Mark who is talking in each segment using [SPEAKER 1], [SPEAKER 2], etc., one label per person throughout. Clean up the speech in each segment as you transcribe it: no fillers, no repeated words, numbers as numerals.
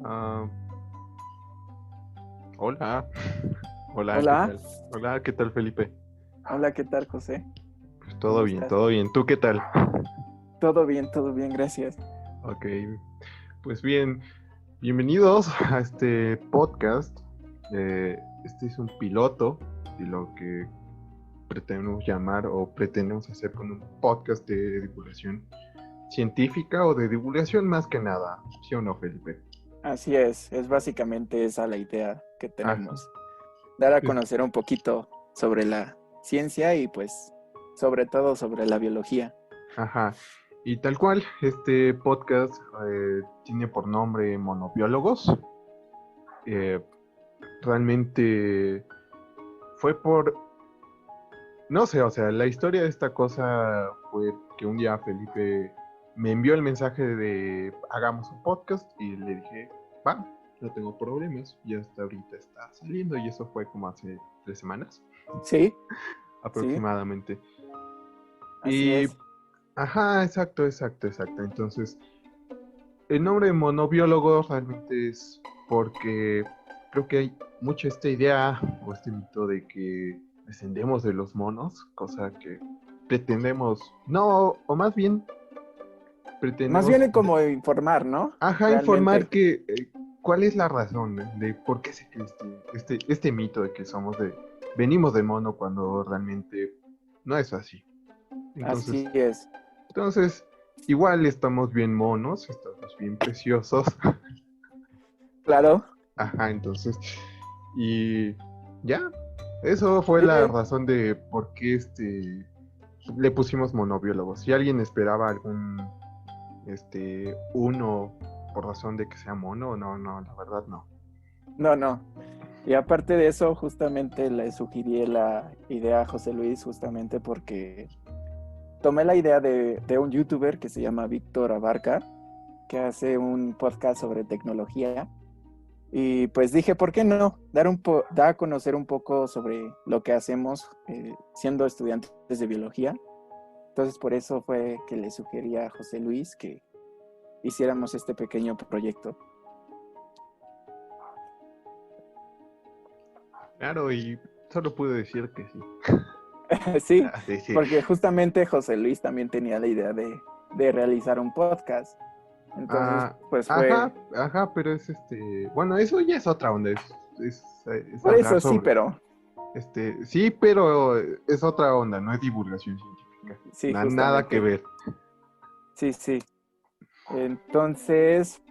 [SPEAKER 1] Ah, hola, hola, ¿qué
[SPEAKER 2] Hola,
[SPEAKER 1] tal? Hola, ¿qué tal, Felipe?
[SPEAKER 2] hola, ¿qué tal, José?
[SPEAKER 1] Pues
[SPEAKER 2] ¿Cómo
[SPEAKER 1] todo bien,
[SPEAKER 2] estás?
[SPEAKER 1] todo bien. ¿Tú qué tal?
[SPEAKER 2] Todo bien, gracias.
[SPEAKER 1] Ok, pues bien, bienvenidos a este podcast. Este es un piloto de lo que pretendemos llamar o pretendemos hacer con un podcast de divulgación científica o de divulgación más que nada. ¿Sí o no, Felipe?
[SPEAKER 2] Así es básicamente esa la idea que
[SPEAKER 1] Ah,
[SPEAKER 2] tenemos. Dar a
[SPEAKER 1] es-
[SPEAKER 2] conocer un poquito sobre la ciencia y pues sobre todo sobre la biología.
[SPEAKER 1] ajá. Y tal cual, este podcast tiene por nombre Monobiólogos. Eh, Realmente fue por, no sé, o sea, la historia de esta cosa fue que un día Felipe me envió el mensaje de hagamos un podcast y le dije, va, no tengo problemas y hasta ahorita está saliendo y eso fue como hace 3 semanas
[SPEAKER 2] Sí, sí,
[SPEAKER 1] aproximadamente.
[SPEAKER 2] así
[SPEAKER 1] Y,
[SPEAKER 2] es.
[SPEAKER 1] ajá, exacto, exacto, exacto. Entonces, el nombre de monobiólogo realmente es porque creo que hay mucha esta idea o este mito de que descendemos de los monos, cosa que pretendemos, no, o más bien
[SPEAKER 2] Más
[SPEAKER 1] pretendemos,
[SPEAKER 2] bien como informar, ¿no?
[SPEAKER 1] ajá, informar
[SPEAKER 2] Realmente.
[SPEAKER 1] que cuál es la razón de por qué se cree este mito de que venimos de mono cuando realmente no es así.
[SPEAKER 2] Así
[SPEAKER 1] Entonces,
[SPEAKER 2] es.
[SPEAKER 1] entonces, igual estamos bien monos, estamos bien preciosos.
[SPEAKER 2] Claro.
[SPEAKER 1] Ajá, entonces, y ya, eso fue
[SPEAKER 2] Sí,
[SPEAKER 1] la razón de por qué le pusimos monobiólogos. Si alguien esperaba algún uno por razón de que sea mono, no, no, la verdad no.
[SPEAKER 2] no. Y aparte de eso, justamente le sugerí la idea a José Luis justamente porque tomé la idea de un youtuber que se llama Víctor Abarca, que hace un podcast sobre tecnología. Y pues dije, ¿por qué no? Dar a conocer un poco sobre lo que hacemos siendo estudiantes de biología. Entonces por eso fue que le sugerí a José Luis que hiciéramos este pequeño proyecto.
[SPEAKER 1] Claro, y solo pude decir que sí.
[SPEAKER 2] Sí,
[SPEAKER 1] Ah, sí, sí.
[SPEAKER 2] porque justamente José Luis también tenía la idea de realizar un podcast. Entonces,
[SPEAKER 1] Ah,
[SPEAKER 2] pues
[SPEAKER 1] ajá,
[SPEAKER 2] fue,
[SPEAKER 1] ajá, pero es bueno, eso ya es otra onda, es
[SPEAKER 2] por
[SPEAKER 1] hablar
[SPEAKER 2] eso sí,
[SPEAKER 1] sobre,
[SPEAKER 2] pero
[SPEAKER 1] sí, pero es otra onda, no es divulgación científica,
[SPEAKER 2] sí,
[SPEAKER 1] nada que
[SPEAKER 2] justamente.
[SPEAKER 1] ver.
[SPEAKER 2] Sí, sí. Entonces,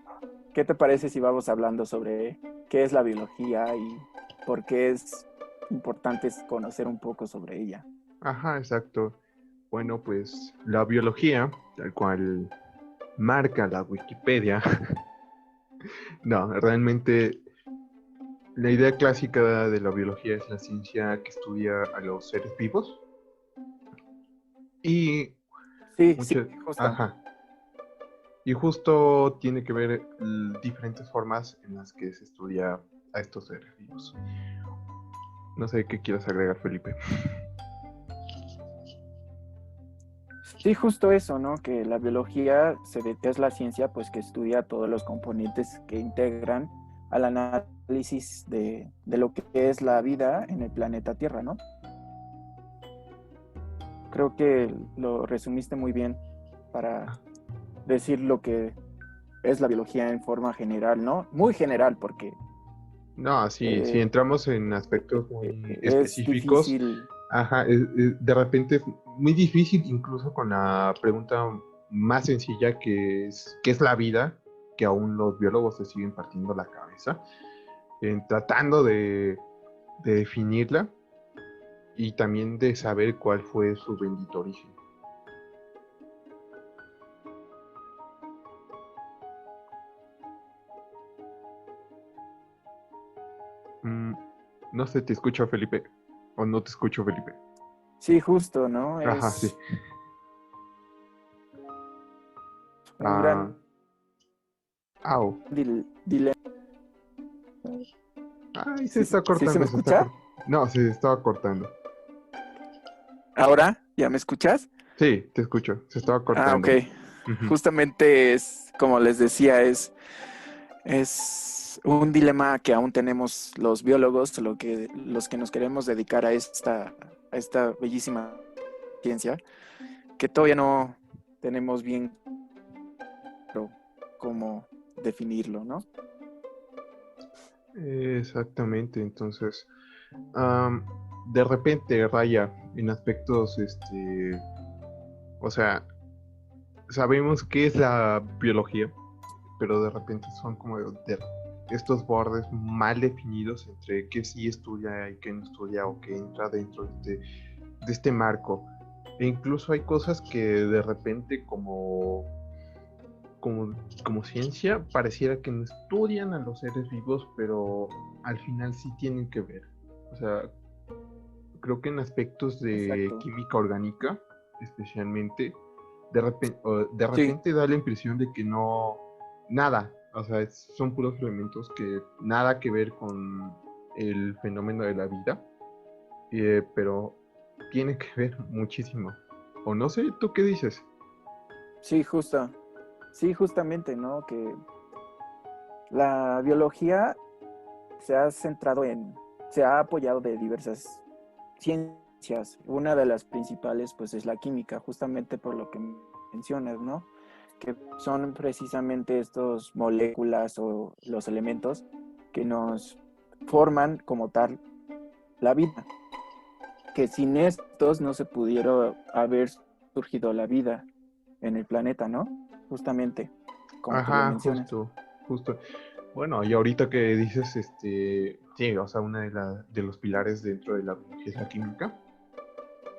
[SPEAKER 2] ¿qué te parece si vamos hablando sobre qué es la biología y por qué es importante conocer un poco sobre ella?
[SPEAKER 1] Ajá, exacto. Bueno, pues la biología, tal cual marca la Wikipedia, no, realmente la idea clásica de la biología es la ciencia que estudia a los seres vivos y
[SPEAKER 2] Sí, sí,
[SPEAKER 1] muchas,
[SPEAKER 2] justo.
[SPEAKER 1] ajá, y justo tiene que ver diferentes formas en las que se estudia a estos seres vivos. No sé qué quieras agregar, Felipe.
[SPEAKER 2] Sí, justo eso, ¿no? Que la biología es la ciencia pues que estudia todos los componentes que integran al análisis de lo que es la vida en el planeta Tierra, ¿no? Creo que lo resumiste muy bien para decir lo que es la biología en forma general, ¿no? Muy general, porque
[SPEAKER 1] No, sí, si
[SPEAKER 2] eh,
[SPEAKER 1] entramos en aspectos muy
[SPEAKER 2] es
[SPEAKER 1] específicos,
[SPEAKER 2] difícil.
[SPEAKER 1] ajá, de repente es muy difícil incluso con la pregunta más sencilla que es ¿qué es la vida? Que aún los biólogos se siguen partiendo la cabeza en tratando de definirla y también de saber cuál fue su bendito origen. Mm, no sé, te escucho, Felipe, o no te escucho, Felipe.
[SPEAKER 2] Sí, justo, ¿no?
[SPEAKER 1] Ajá, sí.
[SPEAKER 2] Es un
[SPEAKER 1] Ah,
[SPEAKER 2] gran
[SPEAKER 1] au.
[SPEAKER 2] dilema.
[SPEAKER 1] Ay, se
[SPEAKER 2] ¿Sí,
[SPEAKER 1] está
[SPEAKER 2] sí se me
[SPEAKER 1] cortando, se está
[SPEAKER 2] escucha?
[SPEAKER 1] cortando. No, se estaba cortando.
[SPEAKER 2] ¿Ahora? ¿Ya me escuchas?
[SPEAKER 1] Sí, te escucho, se estaba
[SPEAKER 2] Ah, ok.
[SPEAKER 1] cortando. Ujú.
[SPEAKER 2] Justamente es, como les decía, Es un dilema que aún tenemos los biólogos, los que nos queremos dedicar a esta bellísima ciencia, que todavía no tenemos bien claro cómo definirlo, ¿no?
[SPEAKER 1] Exactamente, entonces, am, de repente raya en aspectos, o sea, sabemos qué es la biología, pero de repente son como estos bordes mal definidos entre qué sí estudia y qué no estudia o qué entra dentro de este marco. E incluso hay cosas que de repente como, como ciencia pareciera que no estudian a los seres vivos, pero al final sí tienen que ver. O sea, creo que en aspectos de
[SPEAKER 2] Exacto.
[SPEAKER 1] química orgánica, especialmente, de
[SPEAKER 2] Sí,
[SPEAKER 1] repente da la impresión de que no, nada, o sea, son puros elementos que nada que ver con el fenómeno de la vida, pero tiene que ver muchísimo. O no sé, ¿tú qué dices?
[SPEAKER 2] sí, sí, justamente, ¿no? Que la biología se ha se ha apoyado de diversas ciencias. Una de las principales, pues, es la química, justamente por lo que mencionas, ¿no? Que son precisamente estos moléculas o los elementos que nos forman como tal la vida. Que sin estos no se pudiera haber surgido la vida en el planeta, ¿no? Justamente, como tú lo
[SPEAKER 1] Ajá,
[SPEAKER 2] mencionas.
[SPEAKER 1] justo. Bueno, y ahorita que dices, sí, o sea, una de los pilares dentro de la biología es la química.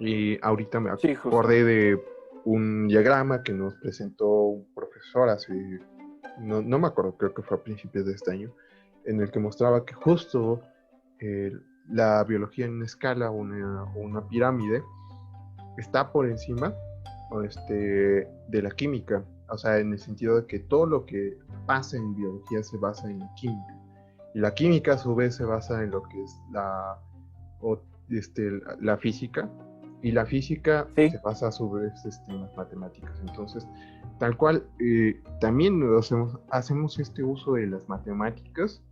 [SPEAKER 1] Y ahorita me
[SPEAKER 2] Sí, justo.
[SPEAKER 1] acordé de un diagrama que nos presentó un profesor hace, no me acuerdo, creo que fue a principios de este año, en el que mostraba que justo eh, la biología en una escala, una pirámide, está por encima de la química. O sea, en el sentido de que todo lo que pasa en biología se basa en la química. Y la química a su vez se basa en lo que es o, la física. Y la física
[SPEAKER 2] Sí,
[SPEAKER 1] se basa a su vez en las matemáticas. Entonces, tal cual, también hacemos este uso de las matemáticas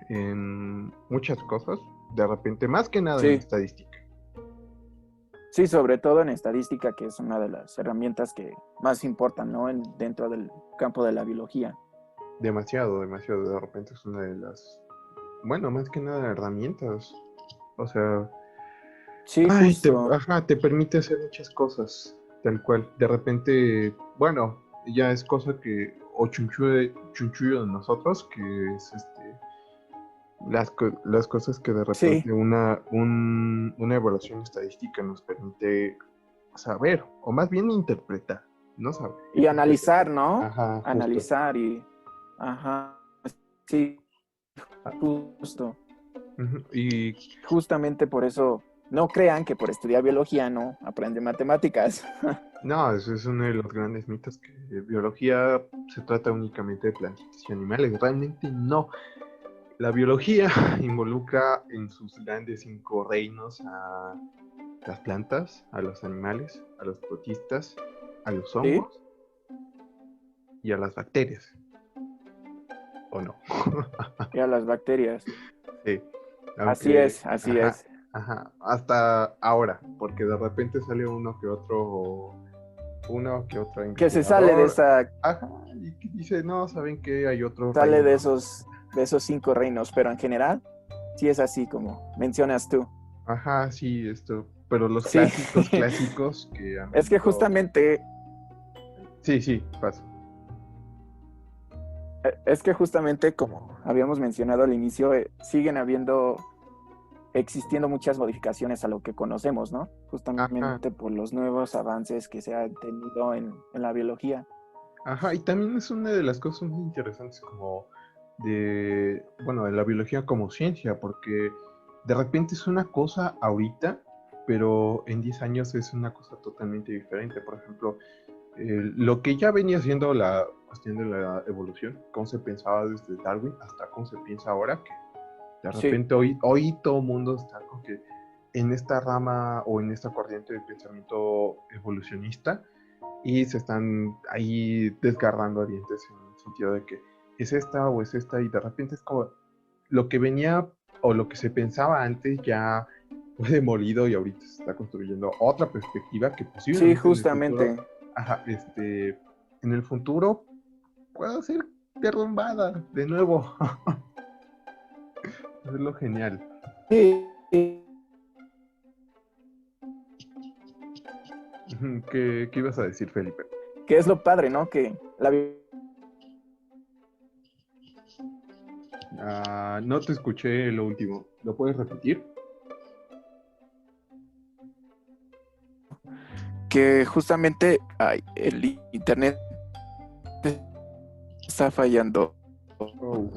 [SPEAKER 1] en muchas cosas, de repente, más que nada en
[SPEAKER 2] sí.
[SPEAKER 1] estadística.
[SPEAKER 2] Sí, sobre todo en estadística, que es una de las herramientas que más importan, ¿no? Dentro del campo de la biología.
[SPEAKER 1] Demasiado, demasiado. De repente es una de las, bueno, más que nada herramientas. O sea,
[SPEAKER 2] Sí, justo.
[SPEAKER 1] ajá, te permite hacer muchas cosas, tal cual. De repente, bueno, ya es cosa que, o chunchullo de nosotros, que es las cosas que de
[SPEAKER 2] Sí.
[SPEAKER 1] repente una evaluación estadística nos permite saber, o más bien interpretar, no saber,
[SPEAKER 2] Y
[SPEAKER 1] interpretar.
[SPEAKER 2] analizar, ¿no?
[SPEAKER 1] Ajá, justo.
[SPEAKER 2] Analizar y... Ajá. Sí,
[SPEAKER 1] Ah,
[SPEAKER 2] justo.
[SPEAKER 1] ujú. Y
[SPEAKER 2] Justamente por eso, no crean que por estudiar biología no aprenden matemáticas.
[SPEAKER 1] no, eso es uno de los grandes mitos que biología se trata únicamente de plantitas y animales. Realmente no. La biología involucra en sus grandes cinco reinos a las plantas, a los animales, a los protistas, a los
[SPEAKER 2] ¿Sí?
[SPEAKER 1] hongos y a las bacterias. ¿O no?
[SPEAKER 2] Y a las bacterias.
[SPEAKER 1] Sí.
[SPEAKER 2] Así
[SPEAKER 1] Aunque,
[SPEAKER 2] es, así
[SPEAKER 1] ajá,
[SPEAKER 2] es.
[SPEAKER 1] ajá, hasta ahora, porque de repente sale uno que otro
[SPEAKER 2] Que se sale
[SPEAKER 1] investigador, ajá, y que dice, no, ¿saben qué? Hay otro
[SPEAKER 2] sale
[SPEAKER 1] reino.
[SPEAKER 2] de esos cinco reinos, pero en general, sí es así como mencionas tú.
[SPEAKER 1] Ajá, sí, pero los
[SPEAKER 2] Sí,
[SPEAKER 1] clásicos, clásicos que han
[SPEAKER 2] es que
[SPEAKER 1] venido.
[SPEAKER 2] justamente,
[SPEAKER 1] Sí, sí, paso.
[SPEAKER 2] es que justamente como habíamos mencionado al inicio, siguen existiendo muchas modificaciones a lo que conocemos, ¿no?
[SPEAKER 1] Ajá,
[SPEAKER 2] Justamente por los nuevos avances que se han tenido en la biología.
[SPEAKER 1] ajá, y también es una de las cosas muy interesantes como bueno, de la biología como ciencia, porque de repente es una cosa ahorita, pero en 10 años es una cosa totalmente diferente. Por ejemplo, lo que ya venía siendo la cuestión de la evolución, cómo se pensaba desde Darwin hasta cómo se piensa ahora, que de
[SPEAKER 2] Sí,
[SPEAKER 1] repente hoy todo el mundo está con que en esta rama o en esta corriente de pensamiento evolucionista y se están ahí desgarrando a dientes en el sentido de que es esta o es esta, y de repente es como lo que venía o lo que se pensaba antes ya fue demolido y ahorita se está construyendo otra perspectiva que
[SPEAKER 2] Sí,
[SPEAKER 1] posiblemente en el futuro,
[SPEAKER 2] justamente.
[SPEAKER 1] ajá, en el futuro pueda ser derrumbada de nuevo. Es lo genial.
[SPEAKER 2] Sí,
[SPEAKER 1] ¿Qué ibas a decir, Felipe?
[SPEAKER 2] que es lo padre, ¿no? Que
[SPEAKER 1] No te escuché lo último. ¿Lo puedes repetir?
[SPEAKER 2] que justamente ay, el internet está fallando.
[SPEAKER 1] Oh.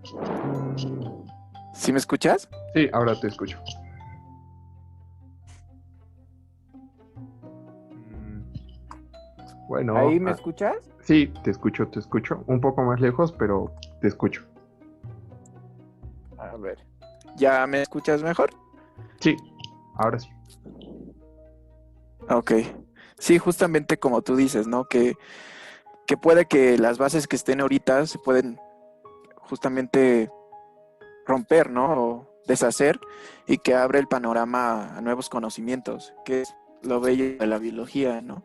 [SPEAKER 1] Mm,
[SPEAKER 2] ¿Sí me escuchas?
[SPEAKER 1] sí, ahora te escucho. Mm, bueno,
[SPEAKER 2] ¿Ahí me escuchas?
[SPEAKER 1] sí, te escucho, te escucho. Un poco más lejos, pero te escucho.
[SPEAKER 2] A ver, ¿ya me escuchas mejor?
[SPEAKER 1] Sí, ahora sí.
[SPEAKER 2] Ok. Sí, justamente como tú dices, ¿no? Que puede que las bases que estén ahorita se pueden justamente romper, ¿no? O deshacer y que abre el panorama a nuevos conocimientos, que es lo bello de la biología, ¿no?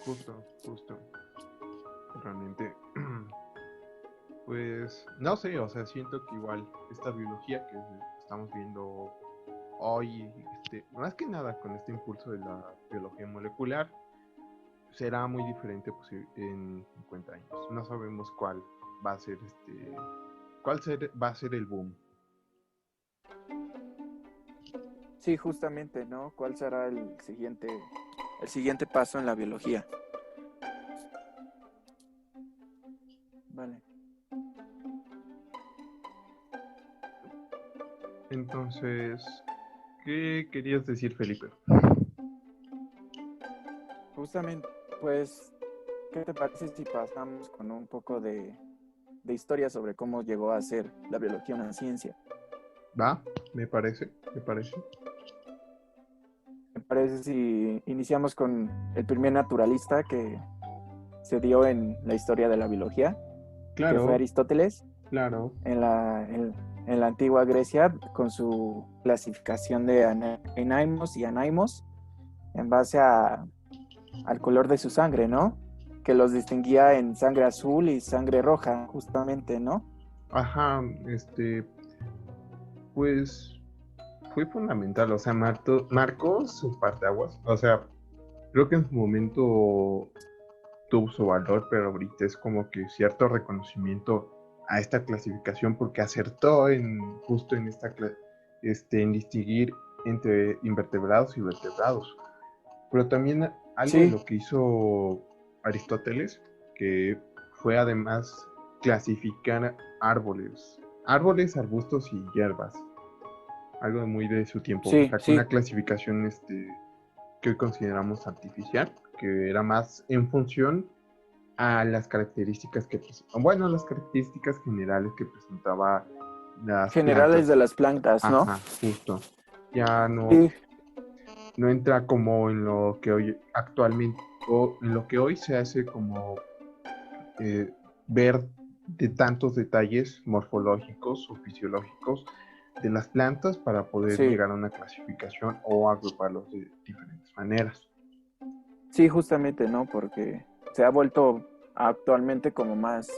[SPEAKER 1] Justo, justo. Realmente. Pues no sé, o sea, siento que igual esta biología que estamos viendo hoy, más que nada con este impulso de la biología molecular, será muy diferente en 50 años. No sabemos cuál va a ser va a ser el boom.
[SPEAKER 2] Sí, justamente, ¿no? ¿Cuál será el siguiente paso en la biología? Vale.
[SPEAKER 1] Entonces, ¿qué querías decir, Felipe?
[SPEAKER 2] Justamente, pues, ¿qué te parece si pasamos con un poco de historia sobre cómo llegó a ser la biología una ciencia?
[SPEAKER 1] Va, me parece, me parece.
[SPEAKER 2] ¿Te parece si iniciamos con el primer naturalista que se dio en la historia de la biología, que fue
[SPEAKER 1] Claro,
[SPEAKER 2] Aristóteles,
[SPEAKER 1] claro.
[SPEAKER 2] en la antigua Grecia, con su clasificación de enaimos y anaimos, en base al color de su sangre, ¿no? Que los distinguía en sangre azul y sangre roja, justamente, ¿no?
[SPEAKER 1] Ajá, pues fue fundamental, o sea, marcó su parteaguas, o sea, creo que en su momento tuvo su valor, pero ahorita es como que cierto reconocimiento a esta clasificación porque acertó justo en en distinguir entre invertebrados y vertebrados. Pero también algo de
[SPEAKER 2] Sí,
[SPEAKER 1] lo que hizo Aristóteles, que fue además clasificar árboles, arbustos y hierbas, algo muy de su tiempo.
[SPEAKER 2] sí,
[SPEAKER 1] Sacó una
[SPEAKER 2] sí,
[SPEAKER 1] clasificación que hoy consideramos artificial, que era más en función a las características bueno, las características generales que presentaba las
[SPEAKER 2] generales de
[SPEAKER 1] plantas.
[SPEAKER 2] las plantas, ¿no?
[SPEAKER 1] Ajá, justo. Ya
[SPEAKER 2] Sí,
[SPEAKER 1] no entra como en lo que hoy actualmente, o en lo que hoy se hace como eh, ver de tantos detalles morfológicos o fisiológicos de las plantas para poder
[SPEAKER 2] sí,
[SPEAKER 1] llegar a una clasificación o agruparlos de diferentes maneras.
[SPEAKER 2] sí, justamente, ¿no? Porque se ha vuelto actualmente como más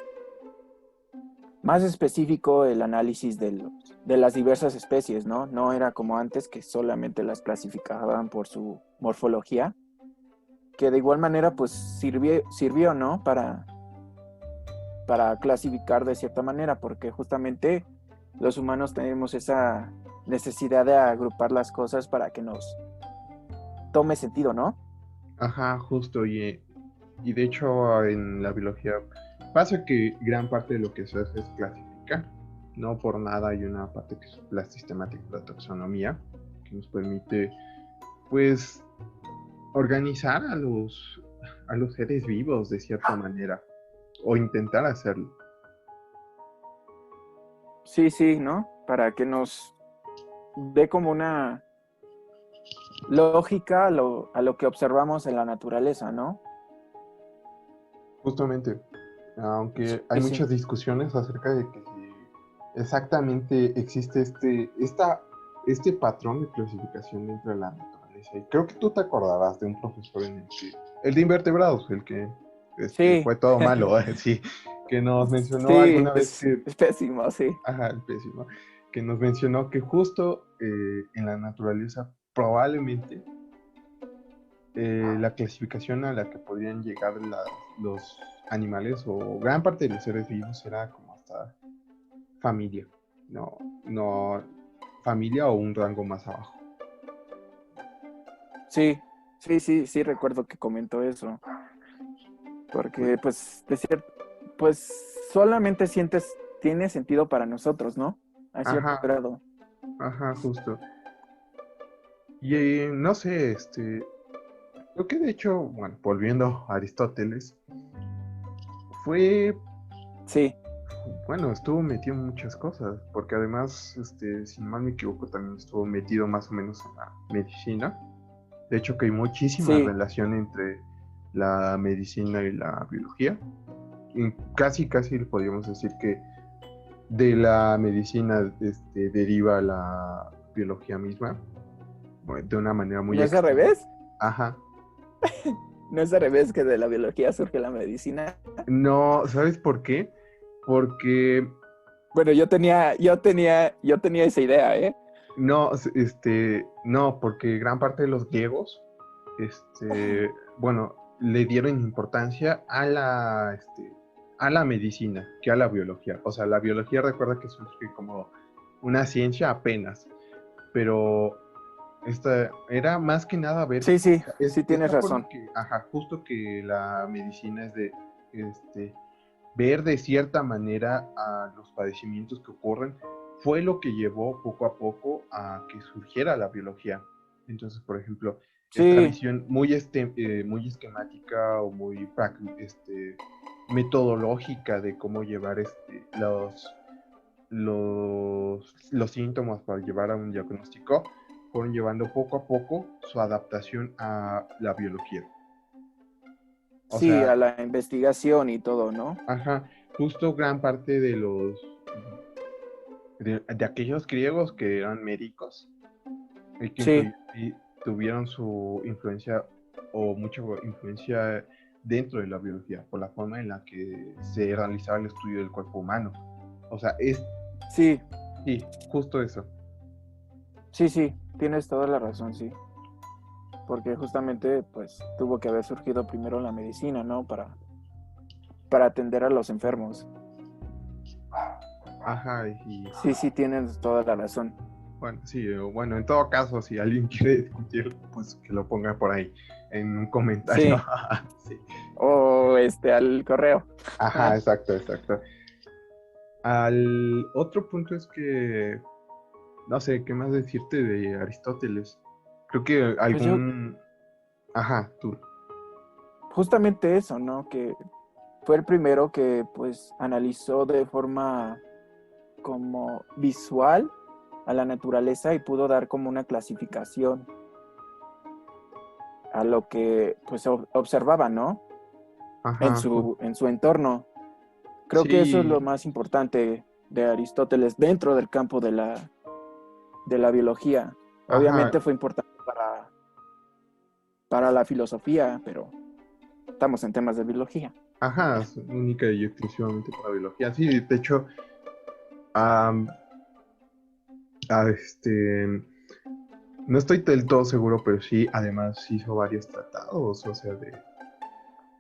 [SPEAKER 2] específico el análisis de las diversas especies, ¿no? No era como antes que solamente las clasificaban por su morfología, que de igual manera pues sirvió, ¿no? Para clasificar de cierta manera, porque justamente los humanos tenemos esa necesidad de agrupar las cosas para que nos tome sentido, ¿no?
[SPEAKER 1] Ajá, justo, y de hecho en la biología pasa que gran parte de lo que se hace es clasificar. No por nada hay una parte que es la sistemática, la taxonomía, que nos permite pues organizar a los seres vivos de cierta manera, o intentar hacerlo.
[SPEAKER 2] Sí, sí, ¿no? Para que nos dé como una lógica a lo que observamos en la naturaleza, ¿no?
[SPEAKER 1] Justamente. Aunque hay
[SPEAKER 2] Sí, sí.
[SPEAKER 1] muchas discusiones acerca de que si exactamente existe este patrón de clasificación dentro de la naturaleza. Y creo que tú te acordarás de un profesor el de invertebrados, el que
[SPEAKER 2] Sí,
[SPEAKER 1] fue todo malo, sí, que nos mencionó
[SPEAKER 2] sí,
[SPEAKER 1] alguna vez que,
[SPEAKER 2] es pésimo, sí.
[SPEAKER 1] ajá, el pésimo, que nos mencionó que justo en la naturaleza probablemente la clasificación a la que podrían llegar los animales o gran parte de los seres vivos era como hasta familia, no, no familia o un rango más abajo.
[SPEAKER 2] Sí, sí, recuerdo que comentó eso.
[SPEAKER 1] Pues,
[SPEAKER 2] Porque, pues, pues solamente tiene sentido para nosotros, ¿no? A cierto
[SPEAKER 1] ajá,
[SPEAKER 2] grado.
[SPEAKER 1] ajá, justo. Y no sé, creo que de hecho, bueno, volviendo a Aristóteles, fue,
[SPEAKER 2] Sí,
[SPEAKER 1] bueno, estuvo metido en muchas cosas, porque además, si no mal me equivoco, también estuvo metido más o menos en la medicina. De hecho, que hay muchísima
[SPEAKER 2] sí,
[SPEAKER 1] relación entre la medicina y la biología. Y casi podríamos decir que de la medicina deriva la biología misma, bueno, de una manera muy
[SPEAKER 2] ¿no es al
[SPEAKER 1] extraña.
[SPEAKER 2] revés?
[SPEAKER 1] Ajá.
[SPEAKER 2] ¿No es al revés que de la biología surge la medicina?
[SPEAKER 1] No, ¿sabes por qué? Porque
[SPEAKER 2] Bueno, yo tenía esa idea, ¿eh?
[SPEAKER 1] no, no, porque gran parte de los griegos, bueno, le dieron importancia a la medicina que a la biología. O sea, la biología recuerda que surge como una ciencia apenas, pero esta era más que nada ver,
[SPEAKER 2] Sí, sí,
[SPEAKER 1] es
[SPEAKER 2] sí tienes
[SPEAKER 1] esta forma
[SPEAKER 2] razón.
[SPEAKER 1] que, ajá, justo que la medicina es de, ver de cierta manera a los padecimientos que ocurren, fue lo que llevó poco a poco a que surgiera la biología. Entonces, por ejemplo, esta
[SPEAKER 2] Sí,
[SPEAKER 1] visión muy esquemática o muy metodológica de cómo llevar los síntomas para llevar a un diagnóstico, fueron llevando poco a poco su adaptación a la biología. O
[SPEAKER 2] sí,
[SPEAKER 1] sea,
[SPEAKER 2] a la investigación y todo, ¿no?
[SPEAKER 1] ajá, justo gran parte de aquellos griegos que eran médicos y que
[SPEAKER 2] Sí,
[SPEAKER 1] y tuvieron su influencia o mucha influencia dentro de la biología, por la forma en la que se realizaba el estudio del cuerpo humano. O sea,
[SPEAKER 2] sí,
[SPEAKER 1] sí, justo eso.
[SPEAKER 2] sí, tienes toda la razón, sí. Porque justamente, pues, tuvo que haber surgido primero la medicina, ¿no? Para atender a los enfermos.
[SPEAKER 1] Ajá, y
[SPEAKER 2] Sí, sí, tienes toda la razón.
[SPEAKER 1] bueno, sí, bueno, en todo caso, si alguien quiere discutir, pues que lo ponga por ahí en un comentario.
[SPEAKER 2] Sí,
[SPEAKER 1] Sí.
[SPEAKER 2] o al correo.
[SPEAKER 1] Ajá, exacto, exacto. Al otro punto es que no sé, ¿qué más decirte de Aristóteles? Creo que
[SPEAKER 2] Pues yo,
[SPEAKER 1] algún... Ajá, tú.
[SPEAKER 2] justamente eso, ¿no? Que fue el primero que, pues, analizó de forma como visual a la naturaleza y pudo dar como una clasificación a lo que, pues, observaba, ¿no? En
[SPEAKER 1] Ajá,
[SPEAKER 2] su entorno. Creo que eso es lo
[SPEAKER 1] sí,
[SPEAKER 2] más importante de Aristóteles dentro del campo de la biología.
[SPEAKER 1] ajá,
[SPEAKER 2] Obviamente fue importante para la filosofía, pero estamos en temas de biología.
[SPEAKER 1] ajá, es única y exclusivamente para biología. Sí, de hecho, am, a no estoy del todo seguro, pero sí, además hizo varios tratados, o sea,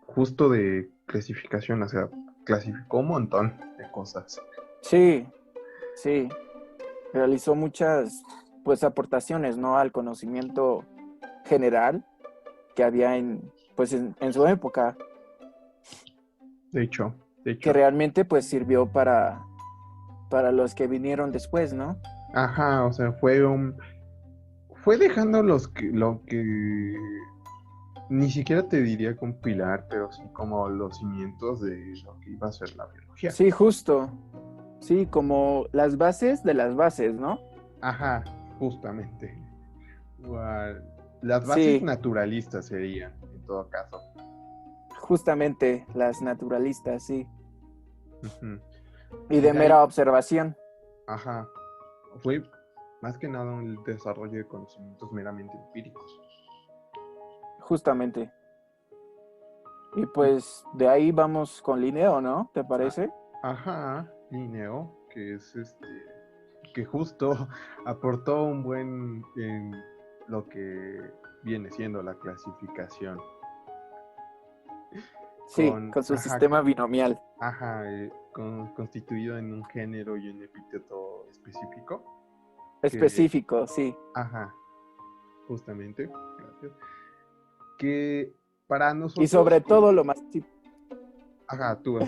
[SPEAKER 1] justo de clasificación, o sea, clasificó un montón de cosas.
[SPEAKER 2] Sí, sí, realizó muchas, pues, aportaciones, ¿no? Al conocimiento general que había pues, en su época,
[SPEAKER 1] De hecho, de
[SPEAKER 2] que
[SPEAKER 1] hecho.
[SPEAKER 2] realmente, pues, sirvió para los que vinieron después, ¿no?
[SPEAKER 1] Ajá, o sea, fue dejando lo que ni siquiera te diría compilar, pero sí como los cimientos de lo que iba a ser la biología.
[SPEAKER 2] Sí, justo. Sí, como las bases de las bases, ¿no?
[SPEAKER 1] Ajá, justamente. Las bases
[SPEAKER 2] Sí,
[SPEAKER 1] naturalistas serían, en todo caso.
[SPEAKER 2] justamente las naturalistas, sí.
[SPEAKER 1] Ujú.
[SPEAKER 2] y
[SPEAKER 1] Y
[SPEAKER 2] de
[SPEAKER 1] de ahí,
[SPEAKER 2] mera observación,
[SPEAKER 1] ajá, fue más que nada un desarrollo de conocimientos meramente empíricos.
[SPEAKER 2] justamente. Y
[SPEAKER 1] Y,
[SPEAKER 2] pues de ahí vamos con Linneo, ¿no? ¿Te
[SPEAKER 1] a-
[SPEAKER 2] parece?
[SPEAKER 1] ajá, Linneo, que es que justo aportó un buen en lo que viene siendo la clasificación
[SPEAKER 2] Sí, con su
[SPEAKER 1] ajá,
[SPEAKER 2] sistema binomial.
[SPEAKER 1] constituido en un género y un epíteto específico, que,
[SPEAKER 2] Específico, sí.
[SPEAKER 1] ajá, justamente, gracias, que para
[SPEAKER 2] Y
[SPEAKER 1] nosotros,
[SPEAKER 2] sobre todo lo más
[SPEAKER 1] ajá, tú,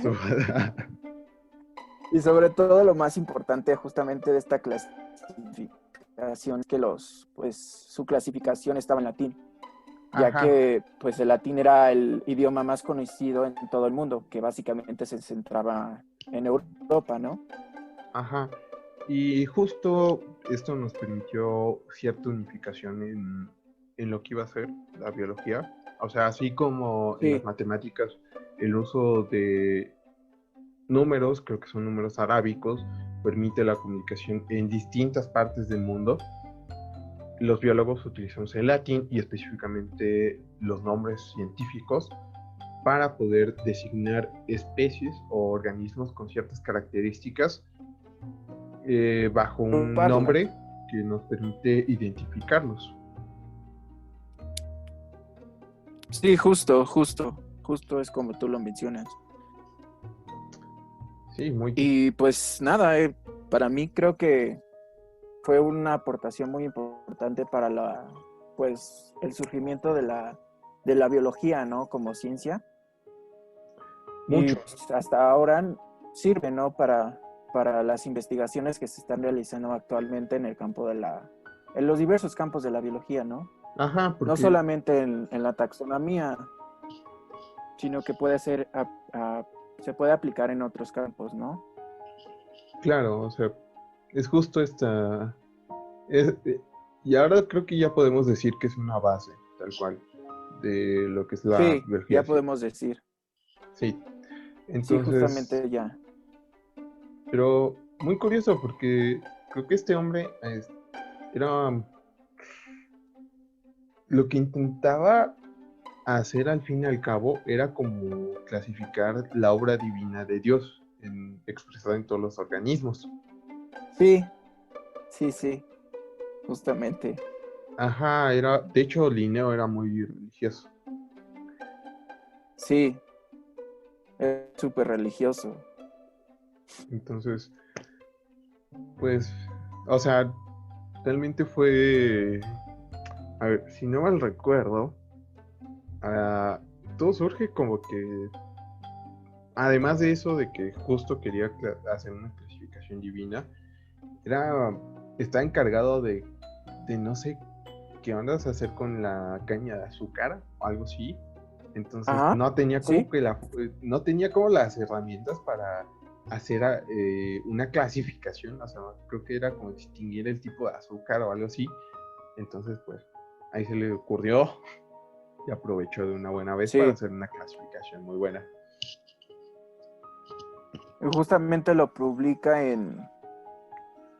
[SPEAKER 2] y sobre todo lo más importante justamente de esta clasificación es que pues su clasificación estaba en latín, ya
[SPEAKER 1] ajá,
[SPEAKER 2] que pues el latín era el idioma más conocido en todo el mundo, que básicamente se centraba en Europa, ¿no?
[SPEAKER 1] ajá, y justo esto nos permitió cierta unificación en lo que iba a ser la biología, o sea, así como en las
[SPEAKER 2] Sí,
[SPEAKER 1] matemáticas, el uso de números, creo que son números arábicos, permite la comunicación en distintas partes del mundo. Los biólogos utilizamos el latín y específicamente los nombres científicos para poder designar especies o organismos con ciertas características bajo un
[SPEAKER 2] agruparlas.
[SPEAKER 1] nombre que nos permite identificarlos.
[SPEAKER 2] Sí, justo es como tú lo mencionas.
[SPEAKER 1] Sí, muy.
[SPEAKER 2] Y pues nada, para mí creo que fue una aportación muy importante para pues, el surgimiento de la biología, ¿no? Como ciencia. Y
[SPEAKER 1] Mucho.
[SPEAKER 2] pues, hasta ahora sirve, ¿no? Para las investigaciones que se están realizando actualmente en el campo en los diversos campos de la biología, ¿no?
[SPEAKER 1] Ajá,
[SPEAKER 2] No
[SPEAKER 1] porque,
[SPEAKER 2] solamente en la taxonomía, sino que se puede aplicar en otros campos, ¿no?
[SPEAKER 1] claro, o sea, es justo esta. es- eh, y ahora creo que ya podemos decir que es una base, tal cual, de lo que es la
[SPEAKER 2] Sí,
[SPEAKER 1] biología.
[SPEAKER 2] ya
[SPEAKER 1] Sí,
[SPEAKER 2] podemos decir.
[SPEAKER 1] sí.
[SPEAKER 2] Sí,
[SPEAKER 1] Entonces,
[SPEAKER 2] justamente ya.
[SPEAKER 1] pero muy curioso porque creo que este hombre era lo que intentaba hacer al fin y al cabo era como clasificar la obra divina de Dios expresada en todos los organismos.
[SPEAKER 2] Sí, sí, justamente.
[SPEAKER 1] Ajá, de hecho, Linneo era muy religioso.
[SPEAKER 2] Sí, es súper religioso.
[SPEAKER 1] Entonces, pues, o sea, realmente fue, a ver, si no mal recuerdo, ah, todo surge como que, además de eso, de que justo quería hacer una clasificación divina, era, está encargado de no sé qué ondas hacer con la caña de azúcar o algo así. Entonces
[SPEAKER 2] Ajá,
[SPEAKER 1] no tenía como
[SPEAKER 2] sí.
[SPEAKER 1] que no tenía como las herramientas para hacer una clasificación, o sea, creo que era como distinguir el tipo de azúcar o algo así. Entonces, pues ahí se le ocurrió y aprovechó de una buena vez para
[SPEAKER 2] Sí,
[SPEAKER 1] hacer una clasificación muy buena.
[SPEAKER 2] y justamente lo publica en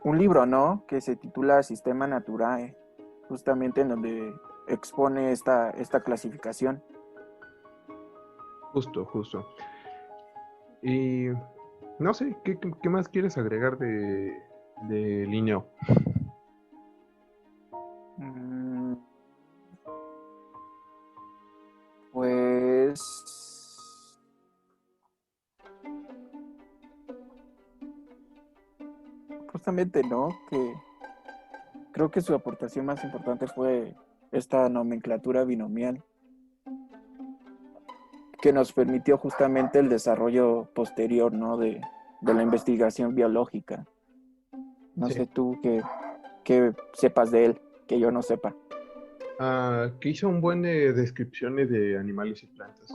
[SPEAKER 2] un libro, ¿no? Que se titula Sistema Naturae, justamente en donde expone esta clasificación.
[SPEAKER 1] Justo, justo. Y no sé, ¿qué más quieres agregar de Linneo?
[SPEAKER 2] Mm, pues justamente, ¿no? Que creo que su aportación más importante fue esta nomenclatura binomial que nos permitió justamente el desarrollo posterior, ¿no? De la investigación biológica. No
[SPEAKER 1] Sí.
[SPEAKER 2] sé tú qué sepas de él, que yo no sepa.
[SPEAKER 1] Que hizo un buen de descripciones de animales y plantas.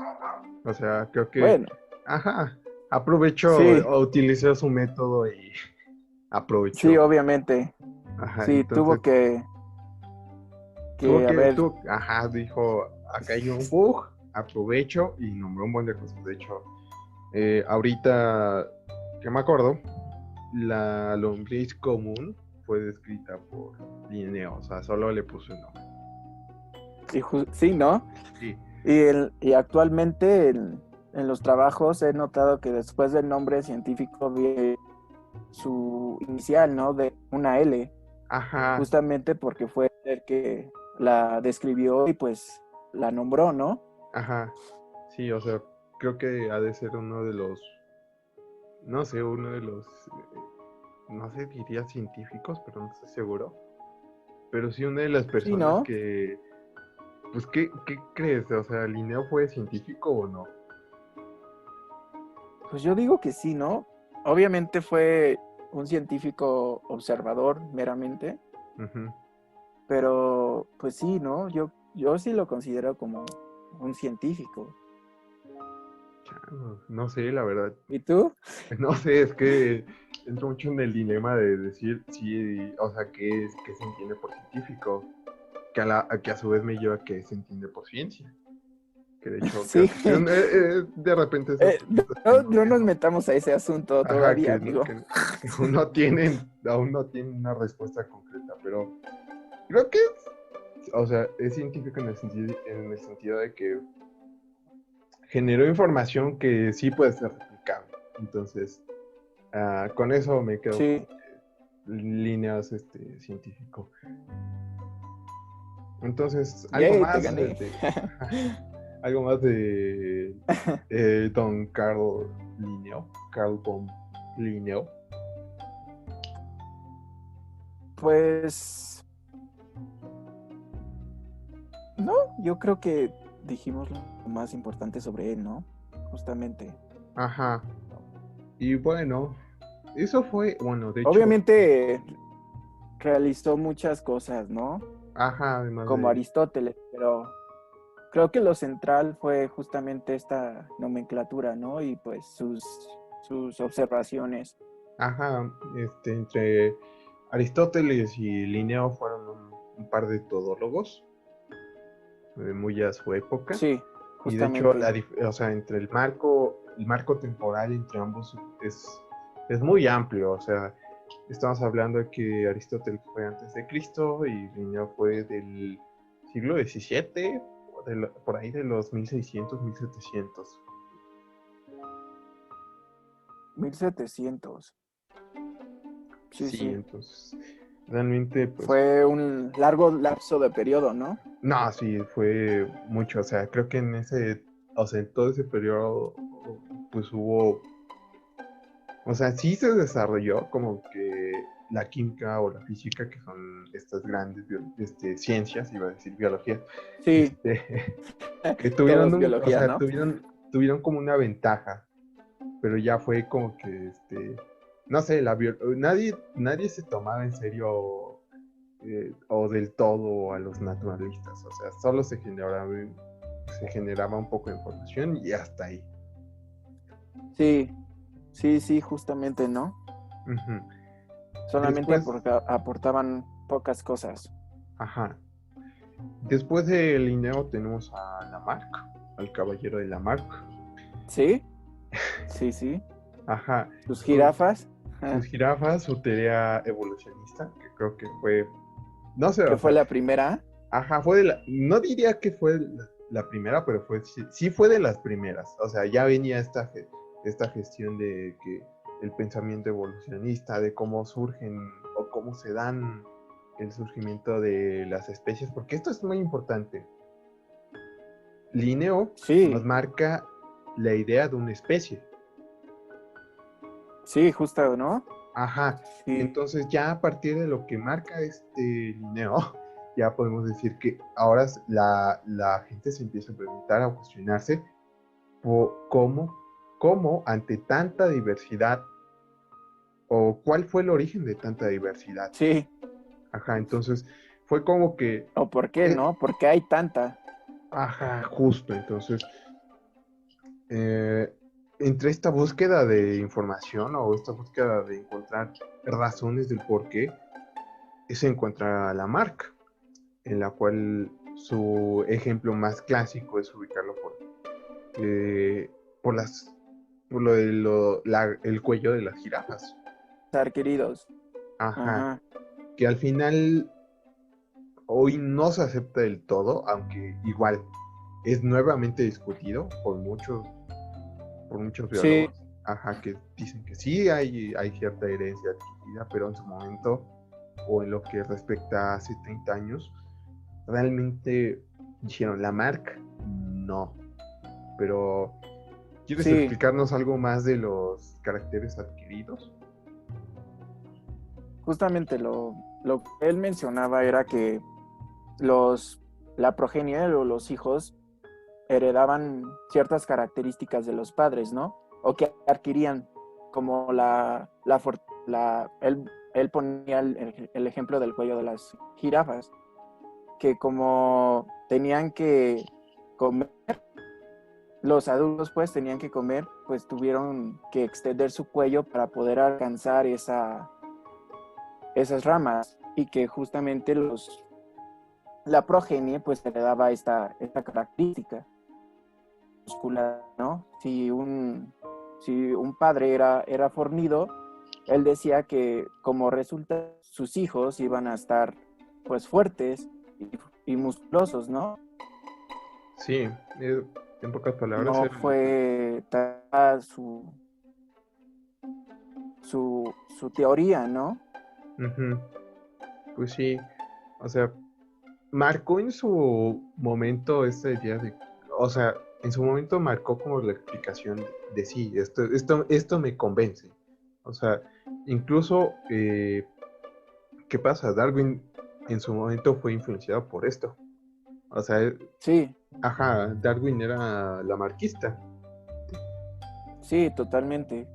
[SPEAKER 1] O sea, creo que,
[SPEAKER 2] Bueno,
[SPEAKER 1] ajá, aprovechó
[SPEAKER 2] sí,
[SPEAKER 1] o utilizó su método y
[SPEAKER 2] sí,
[SPEAKER 1] aprovechó.
[SPEAKER 2] obviamente.
[SPEAKER 1] Ajá,
[SPEAKER 2] Sí,
[SPEAKER 1] entonces
[SPEAKER 2] a ver,
[SPEAKER 1] ajá, dijo, acá hay un bug, aprovecho y nombró un buen de cosas. De hecho, ahorita que me acuerdo, la lombriz común fue descrita por Linneo, o sea, solo le puso un nombre.
[SPEAKER 2] Sí, ¿no?
[SPEAKER 1] Sí,
[SPEAKER 2] Y actualmente en los trabajos he notado que después del nombre científico viene su inicial, ¿no? De una L,
[SPEAKER 1] ajá,
[SPEAKER 2] justamente porque fue el que la describió y pues la nombró, ¿no?
[SPEAKER 1] ajá, sí, o sea, creo que ha de ser uno de los, no sé, uno de los, no sé, diría científicos, pero no estoy seguro, pero sí una de las
[SPEAKER 2] Sí,
[SPEAKER 1] personas
[SPEAKER 2] ¿no?
[SPEAKER 1] que, pues, ¿qué crees? O sea, ¿Linneo fue científico o no?
[SPEAKER 2] Pues yo digo que sí, ¿no? Obviamente fue un científico observador meramente,
[SPEAKER 1] Ujú.
[SPEAKER 2] pero pues sí, ¿no? Yo sí lo considero como un científico.
[SPEAKER 1] Changos, no sé, la verdad.
[SPEAKER 2] ¿Y tú?
[SPEAKER 1] No sé, es que entro mucho en el dilema de decir sí, o sea, qué se entiende por científico, que a su vez me lleva a qué se entiende por ciencia. Que de hecho creo
[SPEAKER 2] Sí.
[SPEAKER 1] que de repente esas preguntas que no
[SPEAKER 2] No nos
[SPEAKER 1] tengo,
[SPEAKER 2] metamos a ese asunto
[SPEAKER 1] ajá,
[SPEAKER 2] todavía, amigo.
[SPEAKER 1] que aún no tienen una respuesta concreta, pero creo que, o sea, es científico en el sentido de que generó información que sí puede ser replicable. Entonces, con eso me quedo
[SPEAKER 2] Sí.
[SPEAKER 1] como líneas científico. Entonces, algo
[SPEAKER 2] Yay, te
[SPEAKER 1] más
[SPEAKER 2] gané.
[SPEAKER 1] algo más de Don Carl Linneo, Carl von Linneo.
[SPEAKER 2] Pues no, yo creo que dijimos lo más importante sobre él, ¿no? Justamente.
[SPEAKER 1] Ajá. Y bueno, eso fue, bueno, de hecho,
[SPEAKER 2] Obviamente realizó muchas cosas, ¿no?
[SPEAKER 1] ajá, además
[SPEAKER 2] Como
[SPEAKER 1] de,
[SPEAKER 2] Aristóteles, pero creo que lo central fue justamente esta nomenclatura, ¿no? Y pues sus observaciones.
[SPEAKER 1] ajá, entre Aristóteles y Linneo fueron un par de todólogos, muy a su época.
[SPEAKER 2] Sí,
[SPEAKER 1] Y de hecho,
[SPEAKER 2] justamente.
[SPEAKER 1] o sea, entre el marco temporal entre ambos es muy amplio. O sea, estamos hablando de que Aristóteles fue antes de Cristo y Linneo fue del siglo XVII, por ahí de los 1600, 1700.
[SPEAKER 2] 1700. Sí,
[SPEAKER 1] Sí,
[SPEAKER 2] sí.
[SPEAKER 1] entonces, realmente, pues,
[SPEAKER 2] Fue un largo lapso de periodo, ¿no?
[SPEAKER 1] no, sí, fue mucho. O sea, creo que o sea, en todo ese periodo, pues hubo. O sea, sí se desarrolló como que la química o la física, que son estas grandes ciencias, iba a decir biología,
[SPEAKER 2] Sí,
[SPEAKER 1] este, que
[SPEAKER 2] todos
[SPEAKER 1] o
[SPEAKER 2] biología,
[SPEAKER 1] sea,
[SPEAKER 2] ¿no?
[SPEAKER 1] tuvieron como una ventaja, pero ya fue como que, no sé, nadie se tomaba en serio o del todo a los naturalistas, o sea, solo se generaba un poco de información y hasta ahí.
[SPEAKER 2] Sí, sí, sí, justamente, ¿no?
[SPEAKER 1] Ujú.
[SPEAKER 2] Solamente
[SPEAKER 1] Después,
[SPEAKER 2] aportaban pocas cosas.
[SPEAKER 1] ajá. Después de Linneo tenemos a Lamarck, al caballero de Lamarck.
[SPEAKER 2] ¿Sí? Sí, sí.
[SPEAKER 1] Ajá.
[SPEAKER 2] Sus
[SPEAKER 1] Su-
[SPEAKER 2] jirafas,
[SPEAKER 1] sus jirafas, su teoría evolucionista, que creo que fue, no sé,
[SPEAKER 2] que
[SPEAKER 1] o
[SPEAKER 2] fue
[SPEAKER 1] sea,
[SPEAKER 2] la primera.
[SPEAKER 1] ajá, no diría que fue la primera, pero sí fue de las primeras. O sea, ya venía esta gestión de que el pensamiento evolucionista, de cómo surgen o cómo se dan el surgimiento de las especies, porque esto es muy importante. Linneo nos
[SPEAKER 2] Sí,
[SPEAKER 1] marca la idea de una especie.
[SPEAKER 2] sí, justo, ¿no?
[SPEAKER 1] Ajá.
[SPEAKER 2] Sí,
[SPEAKER 1] Entonces ya a partir de lo que marca Linneo, ya podemos decir que ahora la gente se empieza a preguntar, a cuestionarse cómo ante tanta diversidad o cuál fue el origen de tanta diversidad.
[SPEAKER 2] sí.
[SPEAKER 1] Ajá, entonces fue como que,
[SPEAKER 2] ¿O por qué,
[SPEAKER 1] eh,
[SPEAKER 2] no? Porque hay tanta.
[SPEAKER 1] ajá, justo, entonces eh, entre esta búsqueda de información o esta búsqueda de encontrar razones del por qué, se encuentra Lamarck, en la cual su ejemplo más clásico es ubicarlo eh, por las por el cuello de las jirafas.
[SPEAKER 2] Estar queridos.
[SPEAKER 1] Ajá.
[SPEAKER 2] Ajá.
[SPEAKER 1] Que al final hoy no se acepta del todo, aunque igual es nuevamente discutido por muchos
[SPEAKER 2] Sí,
[SPEAKER 1] biólogos, ajá, que dicen que sí hay cierta herencia adquirida, pero en su momento, o en lo que respecta a hace 30 años, realmente dijeron la marca, no. Pero, ¿quieres
[SPEAKER 2] sí.
[SPEAKER 1] explicarnos algo más de los caracteres adquiridos?
[SPEAKER 2] Justamente lo que él mencionaba era que los, la progenie o los hijos heredaban ciertas características de los padres, ¿no? O que adquirían, como él ponía el ejemplo del cuello de las jirafas, que como tenían que comer, los adultos pues tenían que comer, pues tuvieron que extender su cuello para poder alcanzar esas ramas y que justamente la progenie pues heredaba esta característica muscular, ¿no? Si un padre era fornido, él decía que como resulta sus hijos iban a estar pues fuertes y musculosos, ¿no?
[SPEAKER 1] Sí, en pocas palabras
[SPEAKER 2] No
[SPEAKER 1] era lo que...
[SPEAKER 2] fue su teoría, ¿no?
[SPEAKER 1] Ujú. Pues sí, o sea, marcó en su momento esta idea de, o sea, en su momento marcó como la explicación de sí, esto me convence. O sea, incluso, ¿qué pasa? Darwin en su momento fue influenciado por esto. O sea,
[SPEAKER 2] Sí,
[SPEAKER 1] ajá, Darwin era lamarquista.
[SPEAKER 2] sí, totalmente.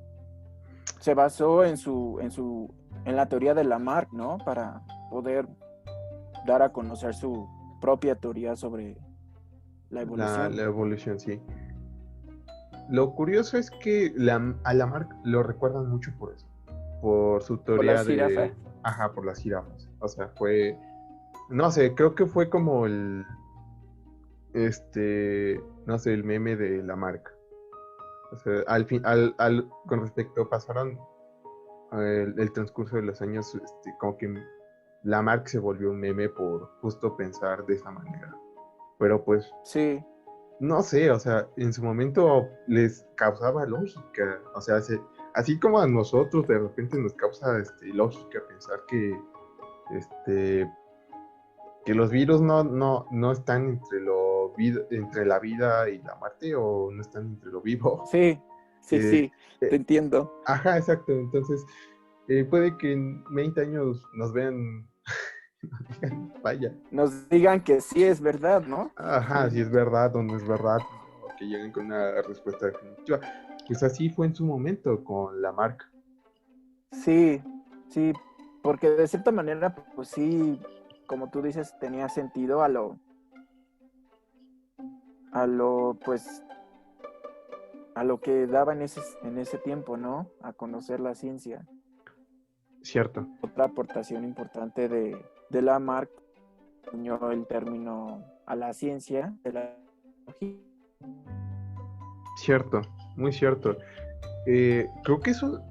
[SPEAKER 2] Se basó en la teoría de Lamarck, ¿no? Para poder dar a conocer su propia teoría sobre la evolución.
[SPEAKER 1] La evolución, sí. Lo curioso es que a Lamarck lo recuerdan mucho por eso, por su
[SPEAKER 2] Por
[SPEAKER 1] teoría
[SPEAKER 2] las jirafas.
[SPEAKER 1] de, ajá, por las jirafas. O sea, fue, no sé, creo que fue como no sé, el meme de Lamarck. O sea, con respecto, pasaron el transcurso de los años, como que Lamarck se volvió un meme por justo pensar de esa manera. Pero pues
[SPEAKER 2] Sí,
[SPEAKER 1] no sé, o sea, en su momento les causaba lógica, o sea, así como a nosotros de repente nos causa lógica pensar este, que los virus no están entre la vida y la muerte o no están entre lo vivo.
[SPEAKER 2] sí, sí,
[SPEAKER 1] Eh,
[SPEAKER 2] sí, te
[SPEAKER 1] eh,
[SPEAKER 2] entiendo.
[SPEAKER 1] ajá, exacto, entonces puede que en 20 años nos vean, nos digan, vaya,
[SPEAKER 2] Nos digan que sí es verdad, ¿no?
[SPEAKER 1] ajá, si es verdad o no es verdad, o que lleguen con una respuesta definitiva. Pues así fue en su momento con la marca.
[SPEAKER 2] Sí, sí, porque de cierta manera, pues sí, como tú dices, tenía sentido pues, a lo que daba en ese tiempo, ¿no? A conocer la ciencia.
[SPEAKER 1] Cierto,
[SPEAKER 2] Otra aportación importante de Lamarck unió el término a la ciencia de la biología.
[SPEAKER 1] cierto, muy cierto. Creo que eso,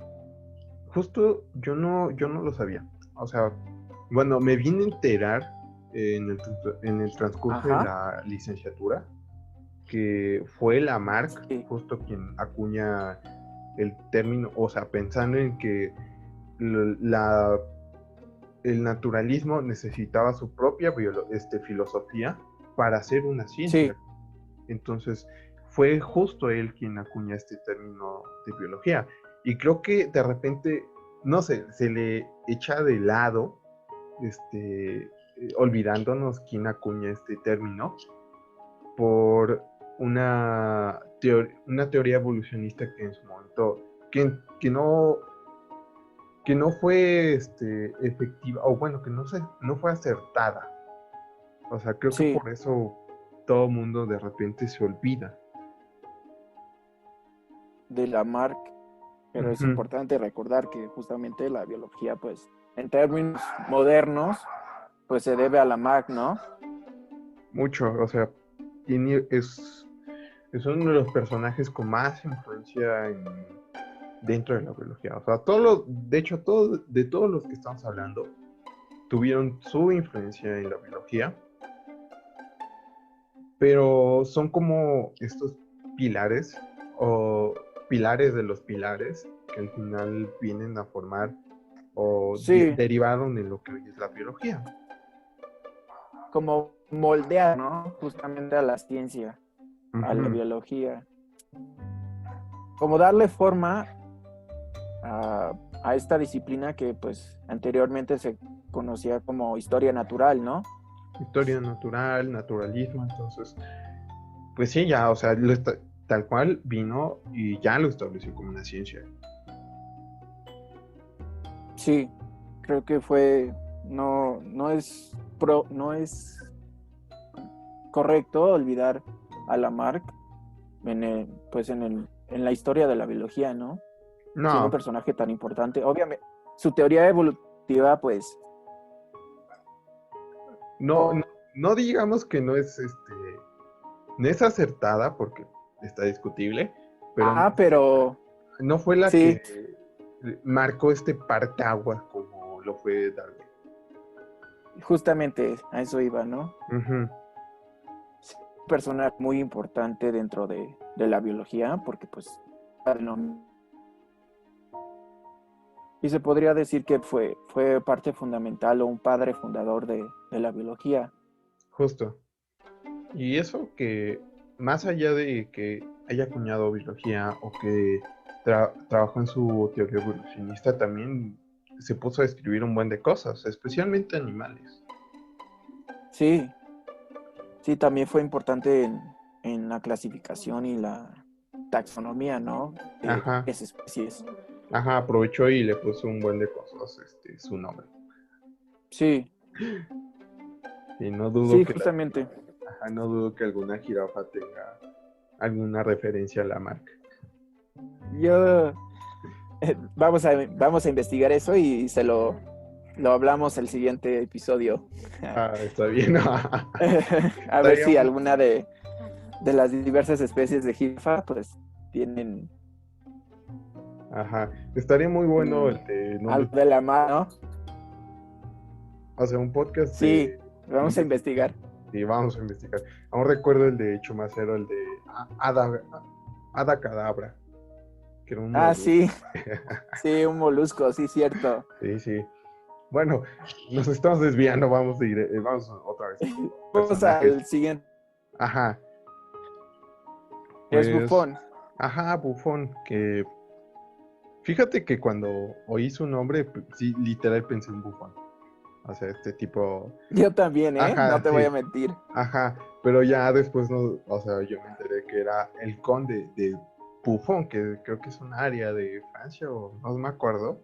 [SPEAKER 1] justo yo no lo sabía. O sea, bueno, me vine a enterar en el transcurso de
[SPEAKER 2] Ajá,
[SPEAKER 1] la licenciatura que fue Lamarck
[SPEAKER 2] sí,
[SPEAKER 1] justo quien acuña el término, o sea, pensando en que la el naturalismo necesitaba su propia filosofía para hacer una
[SPEAKER 2] sí,
[SPEAKER 1] ciencia. Entonces, fue justo él quien acuña este término de biología. Y creo que de repente, no sé, se le echa de lado, olvidándonos quién acuña este término, por una teoría evolucionista que en su momento, que no fue efectiva, o bueno, que no fue acertada. O sea, creo que
[SPEAKER 2] sí,
[SPEAKER 1] por eso todo el mundo de repente se olvida.
[SPEAKER 2] de Lamarck, pero es
[SPEAKER 1] Ujú.
[SPEAKER 2] importante recordar que justamente la biología, pues, en términos modernos, pues se debe a Lamarck, ¿no?
[SPEAKER 1] Mucho, o sea, tiene, es, es uno de los personajes con más influencia dentro de la biología. O sea, de hecho, de todos los que estamos hablando, tuvieron su influencia en la biología, pero son como estos pilares o pilares de los pilares que al final vienen a formar o
[SPEAKER 2] Sí,
[SPEAKER 1] derivaron en lo que hoy es la biología.
[SPEAKER 2] como moldear, ¿no? Justamente a la ciencia, a la
[SPEAKER 1] Ujú.
[SPEAKER 2] biología. Como darle forma a esta disciplina que pues anteriormente se conocía como historia natural, ¿no?
[SPEAKER 1] Historia natural, naturalismo, entonces, pues sí, ya, o sea, tal cual vino y ya lo estableció como una ciencia.
[SPEAKER 2] Sí, creo que no es correcto olvidar a Lamarck en la historia de la biología, ¿no? Siendo un
[SPEAKER 1] No,
[SPEAKER 2] personaje tan importante. Obviamente, su teoría evolutiva, pues,
[SPEAKER 1] no, no, no digamos que no es acertada porque está discutible, pero
[SPEAKER 2] pero
[SPEAKER 1] no fue la
[SPEAKER 2] sí,
[SPEAKER 1] que marcó este parteaguas como lo fue Darwin.
[SPEAKER 2] justamente a eso iba, ¿no?
[SPEAKER 1] Ujú.
[SPEAKER 2] Sí, un personaje muy importante dentro de la biología, porque pues, no, y se podría decir que fue parte fundamental o un padre fundador de la biología.
[SPEAKER 1] Justo. Y eso que, más allá de que haya acuñado biología o que trabajó en su teoría evolucionista, también se puso a escribir un buen de cosas, especialmente animales.
[SPEAKER 2] Sí, sí, también fue importante en la clasificación y la taxonomía, ¿no? De
[SPEAKER 1] Ajá,
[SPEAKER 2] esas especies.
[SPEAKER 1] ajá, aprovechó y le puso un buen de cosas, su nombre.
[SPEAKER 2] Sí,
[SPEAKER 1] Y no dudo
[SPEAKER 2] sí,
[SPEAKER 1] que
[SPEAKER 2] justamente.
[SPEAKER 1] ajá, no dudo que alguna jirafa tenga alguna referencia a la marca.
[SPEAKER 2] Yo vamos a investigar eso y lo hablamos el siguiente episodio.
[SPEAKER 1] Ah, está bien.
[SPEAKER 2] A ver
[SPEAKER 1] Estaría
[SPEAKER 2] si
[SPEAKER 1] muy,
[SPEAKER 2] alguna de las diversas especies de jirafa pues tienen
[SPEAKER 1] ajá, estaría muy bueno
[SPEAKER 2] mm,
[SPEAKER 1] el de nombres.
[SPEAKER 2] algo de la mano.
[SPEAKER 1] O sea, un podcast
[SPEAKER 2] Sí,
[SPEAKER 1] de
[SPEAKER 2] vamos a
[SPEAKER 1] nombres.
[SPEAKER 2] investigar.
[SPEAKER 1] Sí, vamos a investigar. Aún recuerdo el de Chumacero, el de Ada Cadabra, que era un
[SPEAKER 2] Ah,
[SPEAKER 1] molusco.
[SPEAKER 2] sí, sí, un molusco, sí, cierto.
[SPEAKER 1] Sí, sí. Bueno, nos estamos desviando, vamos otra vez con los
[SPEAKER 2] Vamos
[SPEAKER 1] personajes.
[SPEAKER 2] al siguiente.
[SPEAKER 1] Ajá,
[SPEAKER 2] Es
[SPEAKER 1] pues,
[SPEAKER 2] Bufón.
[SPEAKER 1] ajá, Bufón, que fíjate que cuando oí su nombre, sí, literal pensé en Bufón. O sea, este tipo,
[SPEAKER 2] Yo también, ¿eh? No
[SPEAKER 1] ajá,
[SPEAKER 2] te voy
[SPEAKER 1] sí,
[SPEAKER 2] a mentir.
[SPEAKER 1] ajá, pero ya después no, o sea, yo me enteré que era el conde de Buffon, que creo que es un área de Francia o no me acuerdo,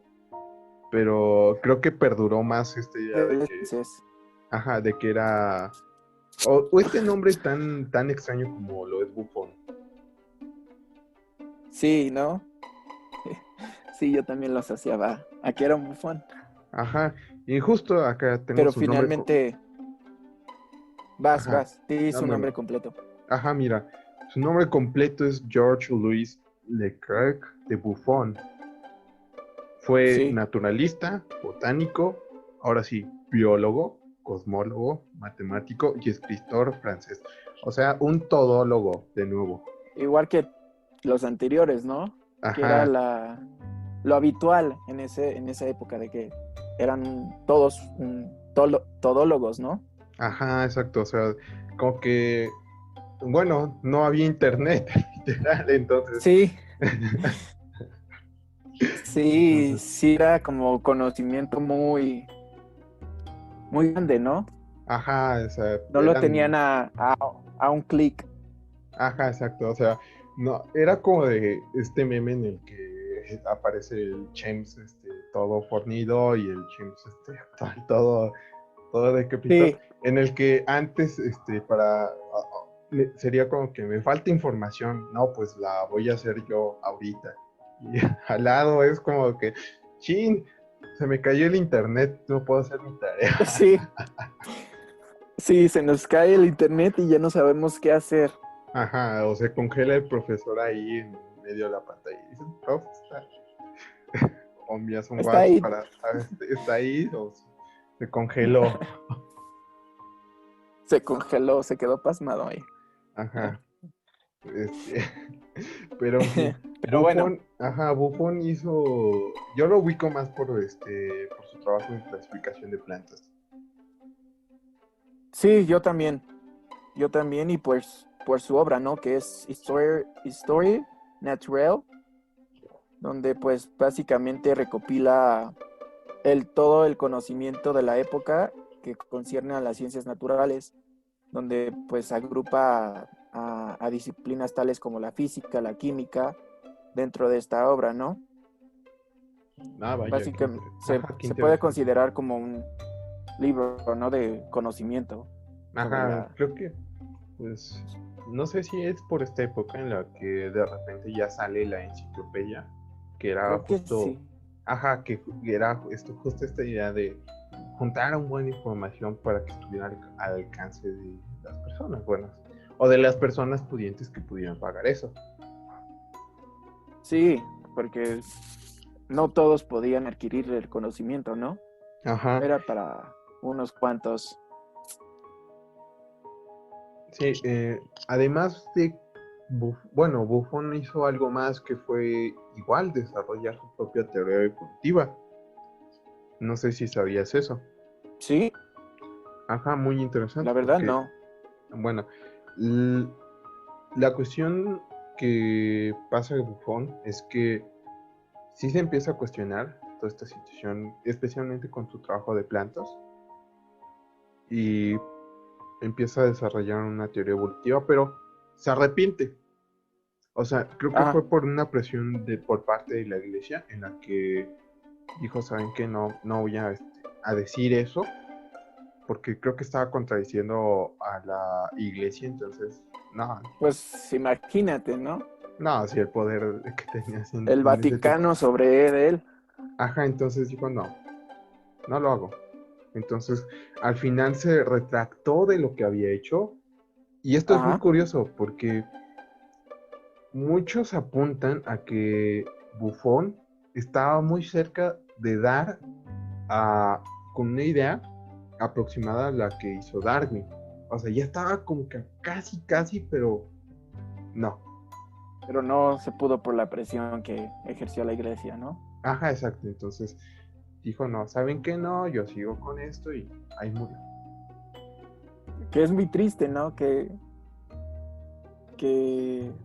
[SPEAKER 1] pero creo que perduró más esta idea de que,
[SPEAKER 2] Entonces,
[SPEAKER 1] ajá, de que era, o este nombre tan extraño como lo es Buffon.
[SPEAKER 2] sí, ¿no? Sí, yo también lo asociaba a que era un bufón.
[SPEAKER 1] Ajá, y justo acá tengo
[SPEAKER 2] Pero
[SPEAKER 1] su nombre,
[SPEAKER 2] finalmente,
[SPEAKER 1] ajá,
[SPEAKER 2] sí,
[SPEAKER 1] no,
[SPEAKER 2] su
[SPEAKER 1] no,
[SPEAKER 2] nombre
[SPEAKER 1] no,
[SPEAKER 2] completo.
[SPEAKER 1] ajá, mira, su nombre completo es George Louis Leclerc de Buffon. Fue
[SPEAKER 2] Sí,
[SPEAKER 1] naturalista, botánico, ahora sí, biólogo, cosmólogo, matemático y escritor francés. O sea, un todólogo, de nuevo.
[SPEAKER 2] igual que los anteriores, ¿no? Que era
[SPEAKER 1] Ajá,
[SPEAKER 2] lo habitual en esa época de que eran todos todólogos, ¿no?
[SPEAKER 1] ajá, exacto. O sea, como que, bueno, no había internet, literal, entonces.
[SPEAKER 2] Sí, sí,
[SPEAKER 1] Entonces,
[SPEAKER 2] sí era como conocimiento muy grande, ¿no?
[SPEAKER 1] ajá, o sea,
[SPEAKER 2] No lo tenían a un clic.
[SPEAKER 1] ajá, exacto. O sea, no, era como de este meme en el que aparece el James, todo fornido y el James, todo decrépito,
[SPEAKER 2] Sí,
[SPEAKER 1] en el que antes, sería como que me falta información, no, pues la voy a hacer yo ahorita. Y al lado es como que, chin, se me cayó el internet, no puedo hacer mi tarea.
[SPEAKER 2] sí, sí, se nos cae el internet y ya no sabemos qué hacer.
[SPEAKER 1] Ajá, o se congela el profesor ahí en medio de la pantalla y dice, prof, o envías un
[SPEAKER 2] Está
[SPEAKER 1] WhatsApp
[SPEAKER 2] ahí,
[SPEAKER 1] para, está ahí o se congeló.
[SPEAKER 2] se congeló, se quedó pasmado ahí.
[SPEAKER 1] Ajá, este, pero sí,
[SPEAKER 2] Pero bueno,
[SPEAKER 1] Buffon hizo, yo lo ubico más por su trabajo en clasificación de plantas.
[SPEAKER 2] sí, yo también, y pues por su obra, ¿no? Que es History Naturelle, donde pues básicamente recopila todo el conocimiento de la época que concierne a las ciencias naturales, donde pues agrupa a disciplinas tales como la física, la química, dentro de esta obra, ¿no?
[SPEAKER 1] Ah, vaya,
[SPEAKER 2] Básicamente
[SPEAKER 1] qué
[SPEAKER 2] se puede
[SPEAKER 1] interesante.
[SPEAKER 2] considerar como un libro, ¿no? De conocimiento sobre
[SPEAKER 1] Ajá,
[SPEAKER 2] la...
[SPEAKER 1] creo que, pues, no sé si es por esta época en la que de repente ya sale la enciclopedia, que era
[SPEAKER 2] Creo que
[SPEAKER 1] justo,
[SPEAKER 2] sí.
[SPEAKER 1] que era justo esta idea de juntar una buena información para que estuviera al alcance de las personas buenas, o de las personas pudientes que pudieran pagar eso.
[SPEAKER 2] Sí, porque no todos podían adquirir el conocimiento, ¿no?
[SPEAKER 1] Ajá,
[SPEAKER 2] Era para unos cuantos.
[SPEAKER 1] sí, además de, bueno, Buffon hizo algo más que fue igual desarrollar su propia teoría evolutiva. No sé si sabías eso.
[SPEAKER 2] Sí,
[SPEAKER 1] Ajá, muy
[SPEAKER 2] la
[SPEAKER 1] interesante
[SPEAKER 2] verdad
[SPEAKER 1] porque,
[SPEAKER 2] no.
[SPEAKER 1] bueno, l- la cuestión que pasa de Buffon es que sí se empieza a cuestionar toda esta situación, especialmente con su trabajo de plantas, y empieza a desarrollar una teoría evolutiva, pero se arrepiente. O sea, creo que
[SPEAKER 2] Ah,
[SPEAKER 1] fue por una presión por parte de la iglesia en la que dijo, ¿saben qué? No voy a decir eso, porque creo que estaba contradiciendo a la iglesia, entonces, no,
[SPEAKER 2] pues imagínate, ¿no?
[SPEAKER 1] no, si el poder que tenías
[SPEAKER 2] El
[SPEAKER 1] en ese tiempo.
[SPEAKER 2] Vaticano sobre él.
[SPEAKER 1] Ajá, entonces dijo, no lo hago. Entonces, al final se retractó de lo que había hecho, y esto es muy
[SPEAKER 2] Ajá,
[SPEAKER 1] curioso, porque muchos apuntan a que Buffon estaba muy cerca de dar con una idea aproximada a la que hizo Darwin. O sea, ya estaba como que casi, pero no.
[SPEAKER 2] pero no se pudo por la presión que ejerció la iglesia, ¿no?
[SPEAKER 1] Ajá, exacto. Entonces dijo, no, ¿saben qué? No, yo sigo con esto y ahí murió.
[SPEAKER 2] Que es muy triste, ¿no? Que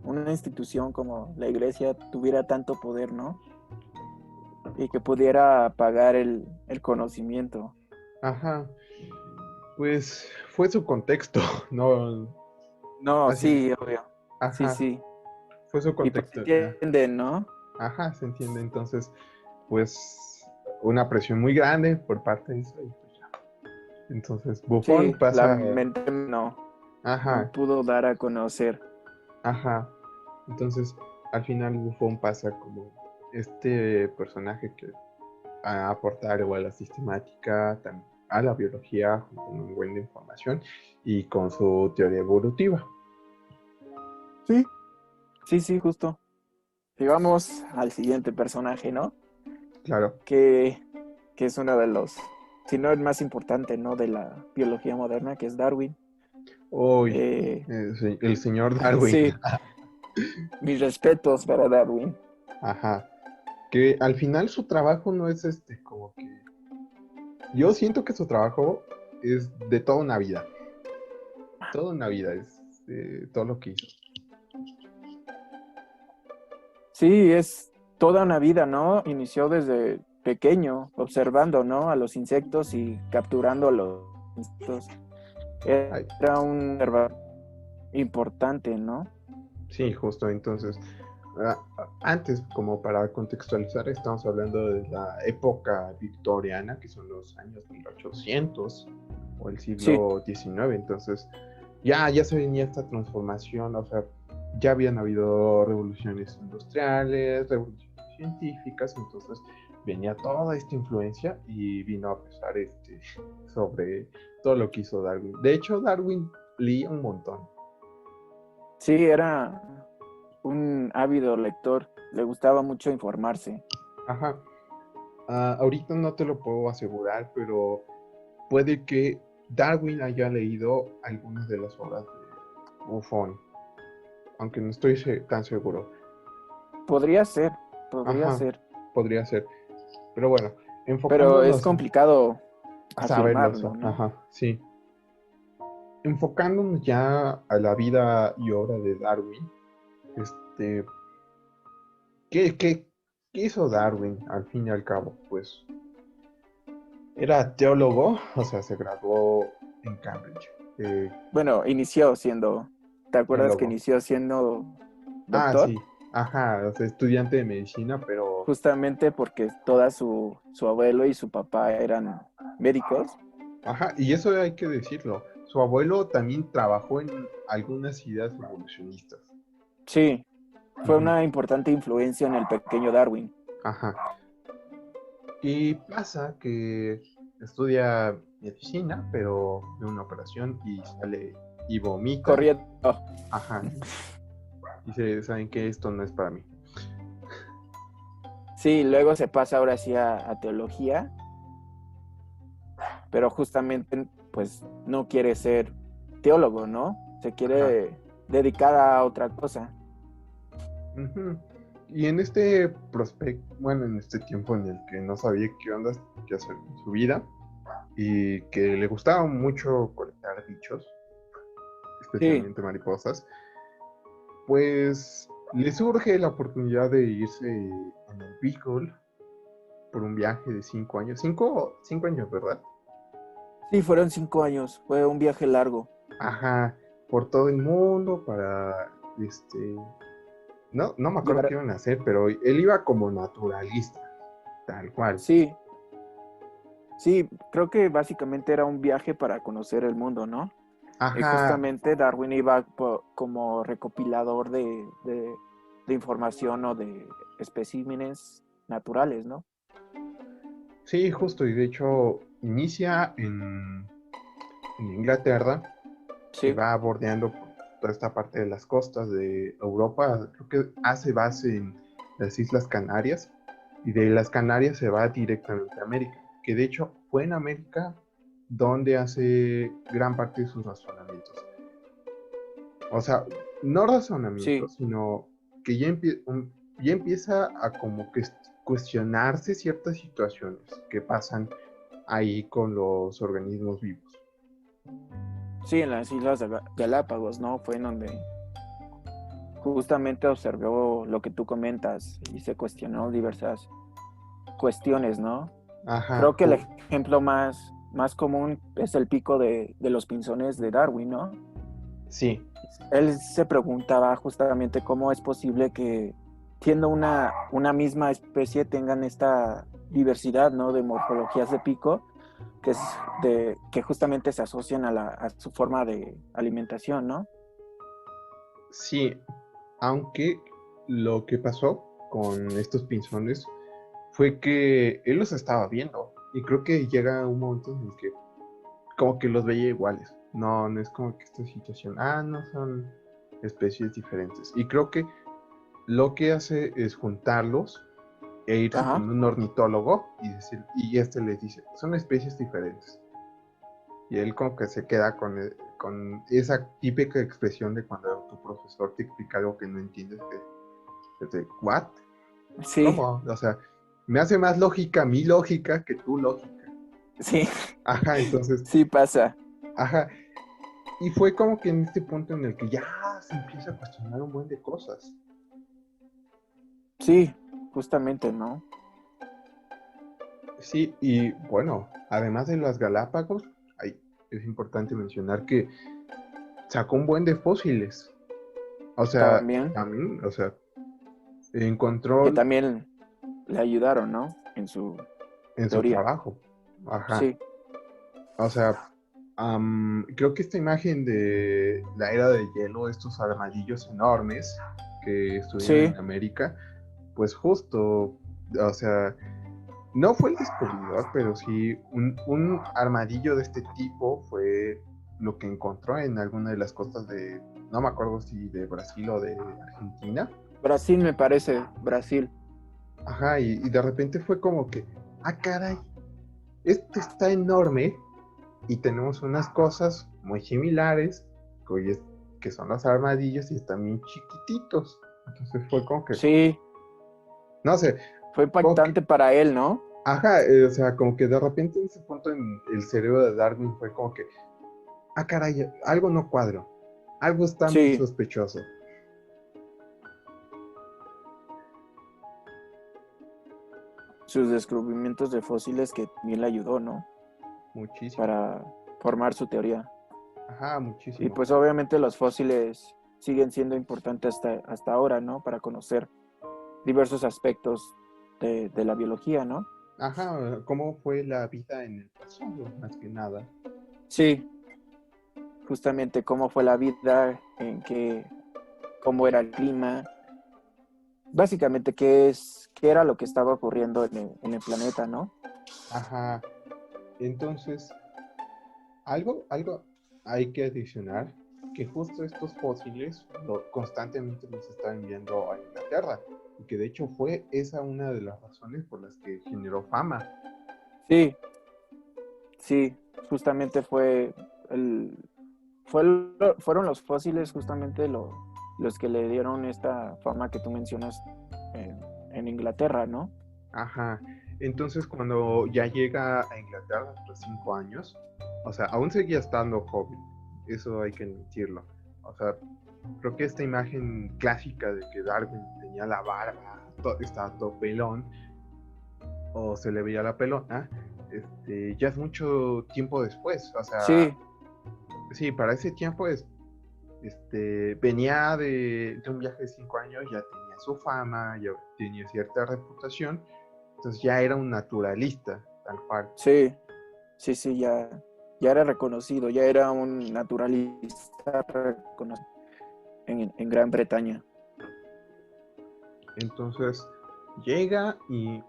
[SPEAKER 2] una institución como la iglesia tuviera tanto poder, ¿no? Y que pudiera pagar el conocimiento.
[SPEAKER 1] Ajá, pues fue su contexto, no,
[SPEAKER 2] No,
[SPEAKER 1] así,
[SPEAKER 2] sí, obvio. Sí,
[SPEAKER 1] ajá,
[SPEAKER 2] sí.
[SPEAKER 1] fue su
[SPEAKER 2] Y pues se
[SPEAKER 1] contexto.
[SPEAKER 2] entiende, ¿no?
[SPEAKER 1] Ajá, se entiende. Entonces, pues una presión muy grande por parte de eso y pues ya. Entonces, Buffon
[SPEAKER 2] Sí,
[SPEAKER 1] pasa,
[SPEAKER 2] lamentablemente no
[SPEAKER 1] ajá,
[SPEAKER 2] pudo dar a conocer.
[SPEAKER 1] ajá. Entonces, al final Buffon pasa como este personaje que a aportar igual a la sistemática, a la biología, con un buen de información y con su teoría evolutiva.
[SPEAKER 2] Sí. Sí, sí, justo. Y vamos al siguiente personaje, ¿no?
[SPEAKER 1] Claro.
[SPEAKER 2] Que, que es uno de los, si no el más importante, ¿no? De la biología moderna, que es Darwin.
[SPEAKER 1] Hoy,
[SPEAKER 2] Eh,
[SPEAKER 1] el señor Darwin.
[SPEAKER 2] sí, mis respetos para Darwin.
[SPEAKER 1] Ajá. Que al final su trabajo no es como que. Yo siento que su trabajo es de toda una vida. Toda una vida es todo lo que hizo.
[SPEAKER 2] Sí, es toda una vida, ¿no? Inició desde pequeño, observando, ¿no? A los insectos y capturando a los insectos.
[SPEAKER 1] Ay,
[SPEAKER 2] Era un observador importante, ¿no?
[SPEAKER 1] sí, justo entonces. Antes, como para contextualizar, estamos hablando de la época victoriana, que son los años 1800 o el
[SPEAKER 2] Sí,
[SPEAKER 1] siglo XIX. Entonces, ya se venía esta transformación, o sea, ya habían habido revoluciones industriales, revoluciones científicas, entonces venía toda esta influencia y vino a pesar sobre todo lo que hizo Darwin. De hecho, Darwin leía un montón.
[SPEAKER 2] Sí, era un ávido lector, le gustaba mucho informarse.
[SPEAKER 1] Ajá. Ahorita no te lo puedo asegurar, pero puede que Darwin haya leído algunas de las obras de Buffon, aunque no estoy tan seguro.
[SPEAKER 2] Podría ser, podría
[SPEAKER 1] Ajá,
[SPEAKER 2] ser,
[SPEAKER 1] podría ser. Pero bueno,
[SPEAKER 2] pero es
[SPEAKER 1] enfocándonos
[SPEAKER 2] complicado
[SPEAKER 1] a saberlo,
[SPEAKER 2] afirmarlo, ¿no?
[SPEAKER 1] ajá, sí. Enfocándonos ya a la vida y obra de Darwin, este, ¿qué, qué, qué hizo Darwin al fin y al cabo? Pues era teólogo, o sea, se graduó en Cambridge,
[SPEAKER 2] Bueno, inició siendo, ¿te acuerdas que
[SPEAKER 1] teólogo.
[SPEAKER 2] inició siendo
[SPEAKER 1] Ah,
[SPEAKER 2] doctor?
[SPEAKER 1] sí, ajá, o sea, estudiante de medicina, pero,
[SPEAKER 2] Justamente porque toda su abuelo y su papá eran médicos.
[SPEAKER 1] ajá, y eso hay que decirlo. Su abuelo también trabajó en algunas ideas evolucionistas.
[SPEAKER 2] Sí, fue
[SPEAKER 1] Ujú,
[SPEAKER 2] una importante influencia en el pequeño Darwin.
[SPEAKER 1] ajá. Y pasa que estudia medicina, pero de una operación y sale y vomita.
[SPEAKER 2] Corriendo.
[SPEAKER 1] Ajá. Y dice, ¿saben qué? Esto no es para mí.
[SPEAKER 2] Sí, luego se pasa ahora sí a teología, pero justamente pues no quiere ser teólogo, ¿no? Se
[SPEAKER 1] Ajá.
[SPEAKER 2] quiere dedicar a otra cosa.
[SPEAKER 1] Ujú. Y en este prospecto, bueno, en este tiempo en el que no sabía qué onda, qué hacer en su vida, y que le gustaba mucho colectar bichos,
[SPEAKER 2] Sí,
[SPEAKER 1] especialmente mariposas, pues le surge la oportunidad de irse en el Beagle por un viaje de 5 años. Cinco años, ¿verdad?
[SPEAKER 2] sí, fueron 5 años, fue un viaje largo.
[SPEAKER 1] Ajá, por todo el mundo para, no me acuerdo qué
[SPEAKER 2] Llevar,
[SPEAKER 1] iban a hacer, pero él iba como naturalista, tal cual.
[SPEAKER 2] sí, sí, creo que básicamente era un viaje para conocer el mundo, ¿no? Y
[SPEAKER 1] Ajá,
[SPEAKER 2] justamente Darwin iba como recopilador de información o de especímenes naturales, ¿no?
[SPEAKER 1] sí, justo, y de hecho inicia en Inglaterra y
[SPEAKER 2] Sí,
[SPEAKER 1] va bordeando por toda esta parte de las costas de Europa, creo que hace base en las Islas Canarias, y de las Canarias se va directamente a América, que de hecho fue en América donde hace gran parte de sus razonamientos. O sea, no
[SPEAKER 2] sí,
[SPEAKER 1] razonamientos, sino que ya empieza a como que cuestionarse ciertas situaciones que pasan ahí con los organismos vivos.
[SPEAKER 2] sí, en las Islas de Galápagos, ¿no? Fue en donde justamente observó lo que tú comentas y se cuestionó diversas cuestiones, ¿no?
[SPEAKER 1] Ajá,
[SPEAKER 2] Creo que el ejemplo más común es el pico de los pinzones de Darwin, ¿no?
[SPEAKER 1] sí,
[SPEAKER 2] Él se preguntaba justamente cómo es posible que siendo una misma especie tengan esta diversidad, ¿no? De morfologías de pico que justamente se asocian a su forma de alimentación, ¿no?
[SPEAKER 1] sí, aunque lo que pasó con estos pinzones fue que él los estaba viendo y creo que llega un momento en el que como que los veía iguales. No, no es como que esta situación, no son especies diferentes. Y creo que lo que hace es juntarlos e irse
[SPEAKER 2] Ajá.
[SPEAKER 1] con un ornitólogo y decir, y este les dice, son especies diferentes. Y él como que se queda con esa típica expresión de cuando tu profesor te explica algo que no entiendes, que te, ¿what?
[SPEAKER 2] Sí,
[SPEAKER 1] ¿Cómo? O sea, me hace más lógica mi lógica que tu lógica.
[SPEAKER 2] sí,
[SPEAKER 1] Ajá, entonces,
[SPEAKER 2] sí pasa.
[SPEAKER 1] ajá. Y fue como que en este punto en el que ya se empieza a cuestionar un buen de cosas.
[SPEAKER 2] Sí, justamente, ¿no?
[SPEAKER 1] Sí, y bueno, además de las Galápagos, es importante mencionar que sacó un buen de fósiles. O sea,
[SPEAKER 2] También,
[SPEAKER 1] también, o sea,
[SPEAKER 2] que
[SPEAKER 1] encontró
[SPEAKER 2] también le ayudaron, ¿no? En su
[SPEAKER 1] en su
[SPEAKER 2] teoría.
[SPEAKER 1] trabajo. Ajá.
[SPEAKER 2] Sí,
[SPEAKER 1] O sea, creo que esta imagen de la era de hielo, estos armadillos enormes que estuvieron
[SPEAKER 2] sí,
[SPEAKER 1] en América, pues justo, o sea, no fue el descubridor, pero sí un armadillo de este tipo fue lo que encontró en alguna de las costas de no me acuerdo si de Brasil o de Argentina.
[SPEAKER 2] Brasil me parece, Brasil.
[SPEAKER 1] Ajá, y de repente fue como que, ah, caray, esto está enorme y tenemos unas cosas muy similares, que son los armadillos y están bien chiquititos. Entonces fue como que,
[SPEAKER 2] Sí,
[SPEAKER 1] no sé,
[SPEAKER 2] fue
[SPEAKER 1] como que,
[SPEAKER 2] impactante para él, ¿no?
[SPEAKER 1] ajá, o sea, como que de repente en ese punto en el cerebro de Darwin fue como que, ah, caray, algo no cuadro, algo está muy
[SPEAKER 2] Sí,
[SPEAKER 1] sospechoso.
[SPEAKER 2] sus descubrimientos de fósiles que también le ayudó, ¿no?
[SPEAKER 1] Muchísimo,
[SPEAKER 2] Para formar su teoría.
[SPEAKER 1] ajá,
[SPEAKER 2] Y
[SPEAKER 1] muchísimo.
[SPEAKER 2] pues obviamente los fósiles siguen siendo importantes hasta ahora, ¿no? Para conocer diversos aspectos de la biología, ¿no?
[SPEAKER 1] Ajá, cómo fue la vida en el pasado, más que nada.
[SPEAKER 2] Sí, justamente cómo fue la vida, cómo era el clima, básicamente qué era lo que estaba ocurriendo en el planeta, ¿no?
[SPEAKER 1] Ajá, entonces, algo hay que adicionar, que justo estos fósiles constantemente los está enviando a Inglaterra, y que de hecho fue esa una de las razones por las que generó fama.
[SPEAKER 2] Sí, sí, justamente el, fueron los fósiles justamente los que le dieron esta fama que tú mencionas en Inglaterra, ¿no?
[SPEAKER 1] Ajá, entonces cuando ya llega a Inglaterra a los 5 años, o sea, aún seguía estando joven, eso hay que admitirlo. O sea, creo que esta imagen clásica de que Darwin tenía la barba, estaba todo pelón, o se le veía la pelona, ya es mucho tiempo después. O sea,
[SPEAKER 2] Sí,
[SPEAKER 1] sí, para ese tiempo venía de un viaje de 5 años, ya tenía su fama, ya tenía cierta reputación, entonces ya era un naturalista, tal cual.
[SPEAKER 2] sí, sí, ya era reconocido, ya era un naturalista reconocido en Gran Bretaña.
[SPEAKER 1] Entonces llega y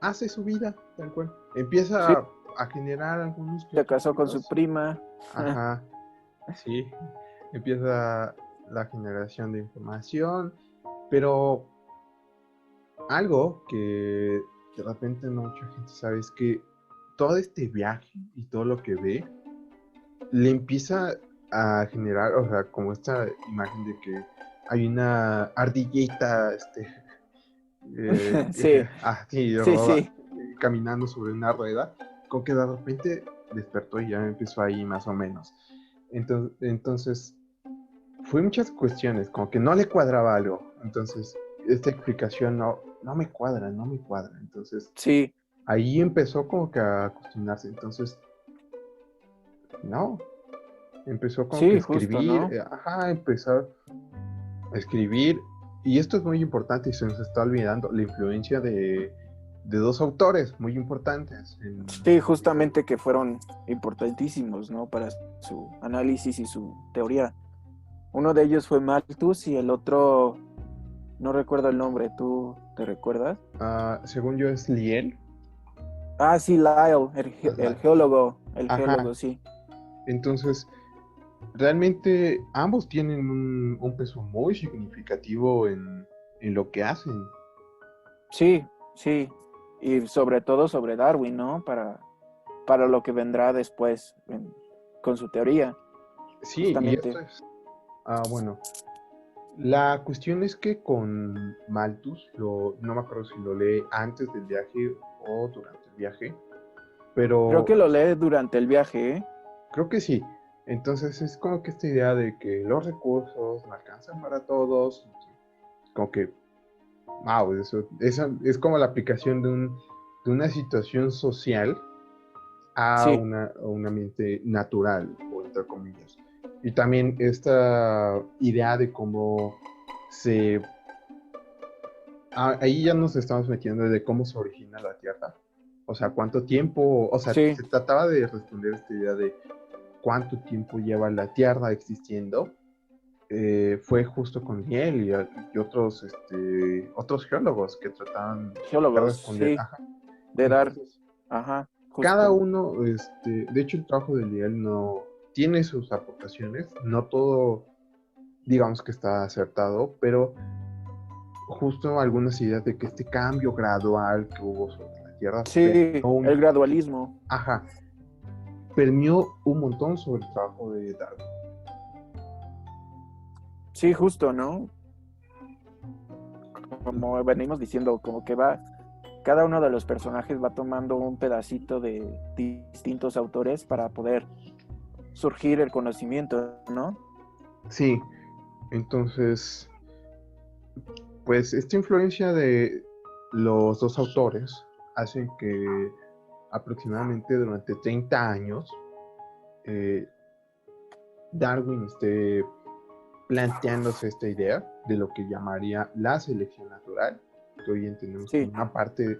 [SPEAKER 1] hace su vida, tal cual.
[SPEAKER 2] Sí,
[SPEAKER 1] Empieza a generar algunos que
[SPEAKER 2] se
[SPEAKER 1] otros
[SPEAKER 2] casó con su
[SPEAKER 1] libros.
[SPEAKER 2] prima.
[SPEAKER 1] Ajá, sí, empieza la generación de información, pero algo que de repente no mucha gente sabe es que todo este viaje y todo lo que ve le empieza a generar, o sea, como esta imagen de que hay una ardillita,
[SPEAKER 2] Sí,
[SPEAKER 1] así,
[SPEAKER 2] sí, sí,
[SPEAKER 1] caminando sobre una rueda, con que de repente despertó y ya empezó ahí más o menos. Entonces fue muchas cuestiones, como que no le cuadraba algo. Entonces, esta explicación no me cuadra, no me cuadra. Entonces,
[SPEAKER 2] sí,
[SPEAKER 1] ahí empezó como que a cuestionarse. Entonces, no, empezó como que a
[SPEAKER 2] sí, justo,
[SPEAKER 1] escribir,
[SPEAKER 2] ¿no?
[SPEAKER 1] ajá, empezó a escribir. Y esto es muy importante y se nos está olvidando la influencia de dos autores muy importantes.
[SPEAKER 2] Sí, justamente que fueron importantísimos, ¿no? Para su análisis y su teoría. Uno de ellos fue Malthus y el otro, no recuerdo el nombre, ¿tú te recuerdas?
[SPEAKER 1] Según yo es Liel.
[SPEAKER 2] Ah, sí, Lyell, el
[SPEAKER 1] Ajá,
[SPEAKER 2] geólogo, sí.
[SPEAKER 1] entonces realmente ambos tienen un peso muy significativo en lo que hacen.
[SPEAKER 2] Sí, sí. Y sobre todo sobre Darwin, ¿no? Para lo que vendrá después con su teoría,
[SPEAKER 1] Sí, y esto
[SPEAKER 2] justamente.
[SPEAKER 1] es, bueno, la cuestión es que con Malthus, no me acuerdo si lo lee antes del viaje o durante el viaje,
[SPEAKER 2] Creo
[SPEAKER 1] pero
[SPEAKER 2] que lo lee durante el viaje, ¿eh?
[SPEAKER 1] creo que sí. Entonces es como que esta idea de que los recursos no alcanzan para todos, como que, wow, eso es como la aplicación de una situación social
[SPEAKER 2] Sí,
[SPEAKER 1] a un ambiente natural, o entre comillas. Y también esta idea de cómo se... ahí ya nos estamos metiendo de cómo se origina la Tierra. O sea, cuánto tiempo, o sea,
[SPEAKER 2] sí,
[SPEAKER 1] se trataba de responder esta idea de cuánto tiempo lleva la Tierra existiendo. Fue justo con Liel y otros geólogos que trataban de
[SPEAKER 2] geólogos,
[SPEAKER 1] responder.
[SPEAKER 2] sí,
[SPEAKER 1] Ajá.
[SPEAKER 2] de dar,
[SPEAKER 1] Entonces,
[SPEAKER 2] ajá,
[SPEAKER 1] cada
[SPEAKER 2] justo.
[SPEAKER 1] uno, de hecho el trabajo de Liel no tiene sus aportaciones, no todo, digamos que está acertado, pero justo algunas ideas de que este cambio gradual que hubo sobre la Tierra
[SPEAKER 2] Sí, el gradualismo.
[SPEAKER 1] ajá, permeó un montón sobre el trabajo de Darwin.
[SPEAKER 2] Sí, justo, ¿no? Como venimos diciendo, como que cada uno de los personajes va tomando un pedacito de distintos autores para poder surgir el conocimiento, ¿no?
[SPEAKER 1] Sí, entonces, pues esta influencia de los dos autores hacen que aproximadamente durante 30 años eh, Darwin esté planteándose esta idea de lo que llamaría la selección natural, que hoy entendemos
[SPEAKER 2] Sí,
[SPEAKER 1] como una parte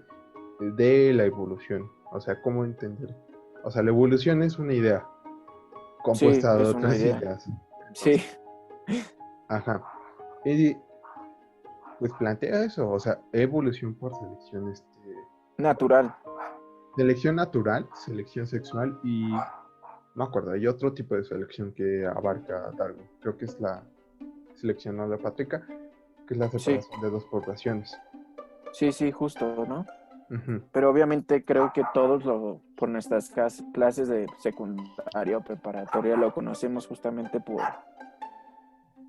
[SPEAKER 1] de la evolución. O sea, ¿cómo entender? O sea, la evolución es una idea
[SPEAKER 2] sí,
[SPEAKER 1] compuesta de
[SPEAKER 2] es una
[SPEAKER 1] otras
[SPEAKER 2] idea.
[SPEAKER 1] ideas.
[SPEAKER 2] Sí,
[SPEAKER 1] Entonces, ajá. Y pues plantea eso, o sea, evolución por selección,
[SPEAKER 2] natural.
[SPEAKER 1] selección natural, selección sexual y no me acuerdo, hay otro tipo de selección que abarca Darwin. Creo que es la selección alopátrica, que es la
[SPEAKER 2] Sí,
[SPEAKER 1] separación de dos poblaciones.
[SPEAKER 2] sí, sí, justo, ¿no?
[SPEAKER 1] Ujú.
[SPEAKER 2] Pero obviamente creo que todos por nuestras clases de secundaria o preparatoria lo conocemos justamente por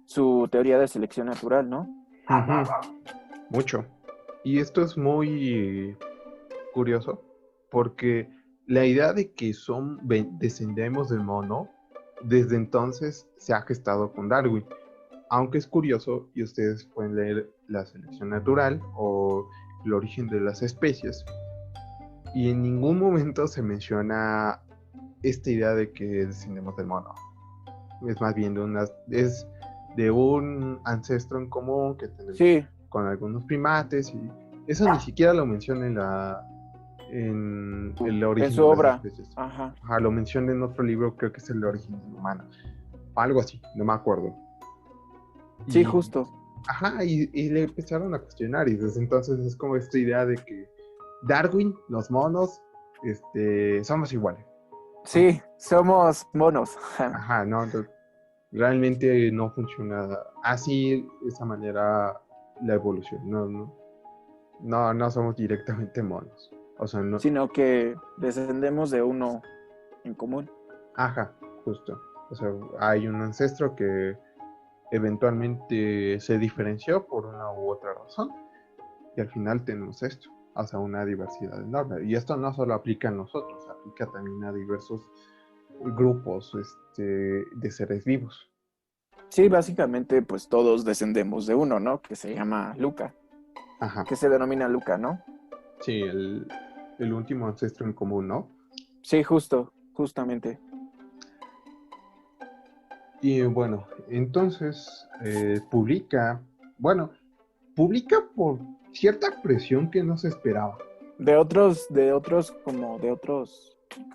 [SPEAKER 2] su teoría de selección natural, ¿no?
[SPEAKER 1] Ujú. Mucho. Y esto es muy curioso porque la idea de que descendemos del mono, desde entonces se ha gestado con Darwin. Aunque es curioso, y ustedes pueden leer la selección natural o el origen de las especies, y en ningún momento se menciona esta idea de que descendemos del mono. Es más bien es de un ancestro en común que tenemos
[SPEAKER 2] Sí,
[SPEAKER 1] con algunos primates, y eso ni siquiera lo menciona en el
[SPEAKER 2] en
[SPEAKER 1] origen
[SPEAKER 2] su
[SPEAKER 1] de las
[SPEAKER 2] obra.
[SPEAKER 1] especies.
[SPEAKER 2] Ajá.
[SPEAKER 1] Ajá, lo menciona en otro libro, creo que es el origen del humano. Algo así, no me acuerdo.
[SPEAKER 2] Sí,
[SPEAKER 1] Y,
[SPEAKER 2] justo.
[SPEAKER 1] ajá, y le empezaron a cuestionar, y desde entonces es como esta idea de que Darwin, los monos, somos iguales.
[SPEAKER 2] Sí, somos monos.
[SPEAKER 1] Ajá, no, realmente no funciona así, de esa manera la evolución. No somos directamente monos. O sea, no,
[SPEAKER 2] Sino que descendemos de uno en común.
[SPEAKER 1] ajá, justo. O sea, hay un ancestro que eventualmente se diferenció por una u otra razón, y al final tenemos esto, o sea, una diversidad enorme. Y esto no solo aplica a nosotros, aplica también a diversos grupos de seres vivos.
[SPEAKER 2] Sí, básicamente, pues todos descendemos de uno, ¿no? Que se llama Luca,
[SPEAKER 1] Ajá,
[SPEAKER 2] que se denomina Luca, ¿no?
[SPEAKER 1] sí, el último ancestro en común, ¿no?
[SPEAKER 2] Sí, justamente.
[SPEAKER 1] Y bueno, entonces bueno, publica por cierta presión que no se esperaba.
[SPEAKER 2] De otros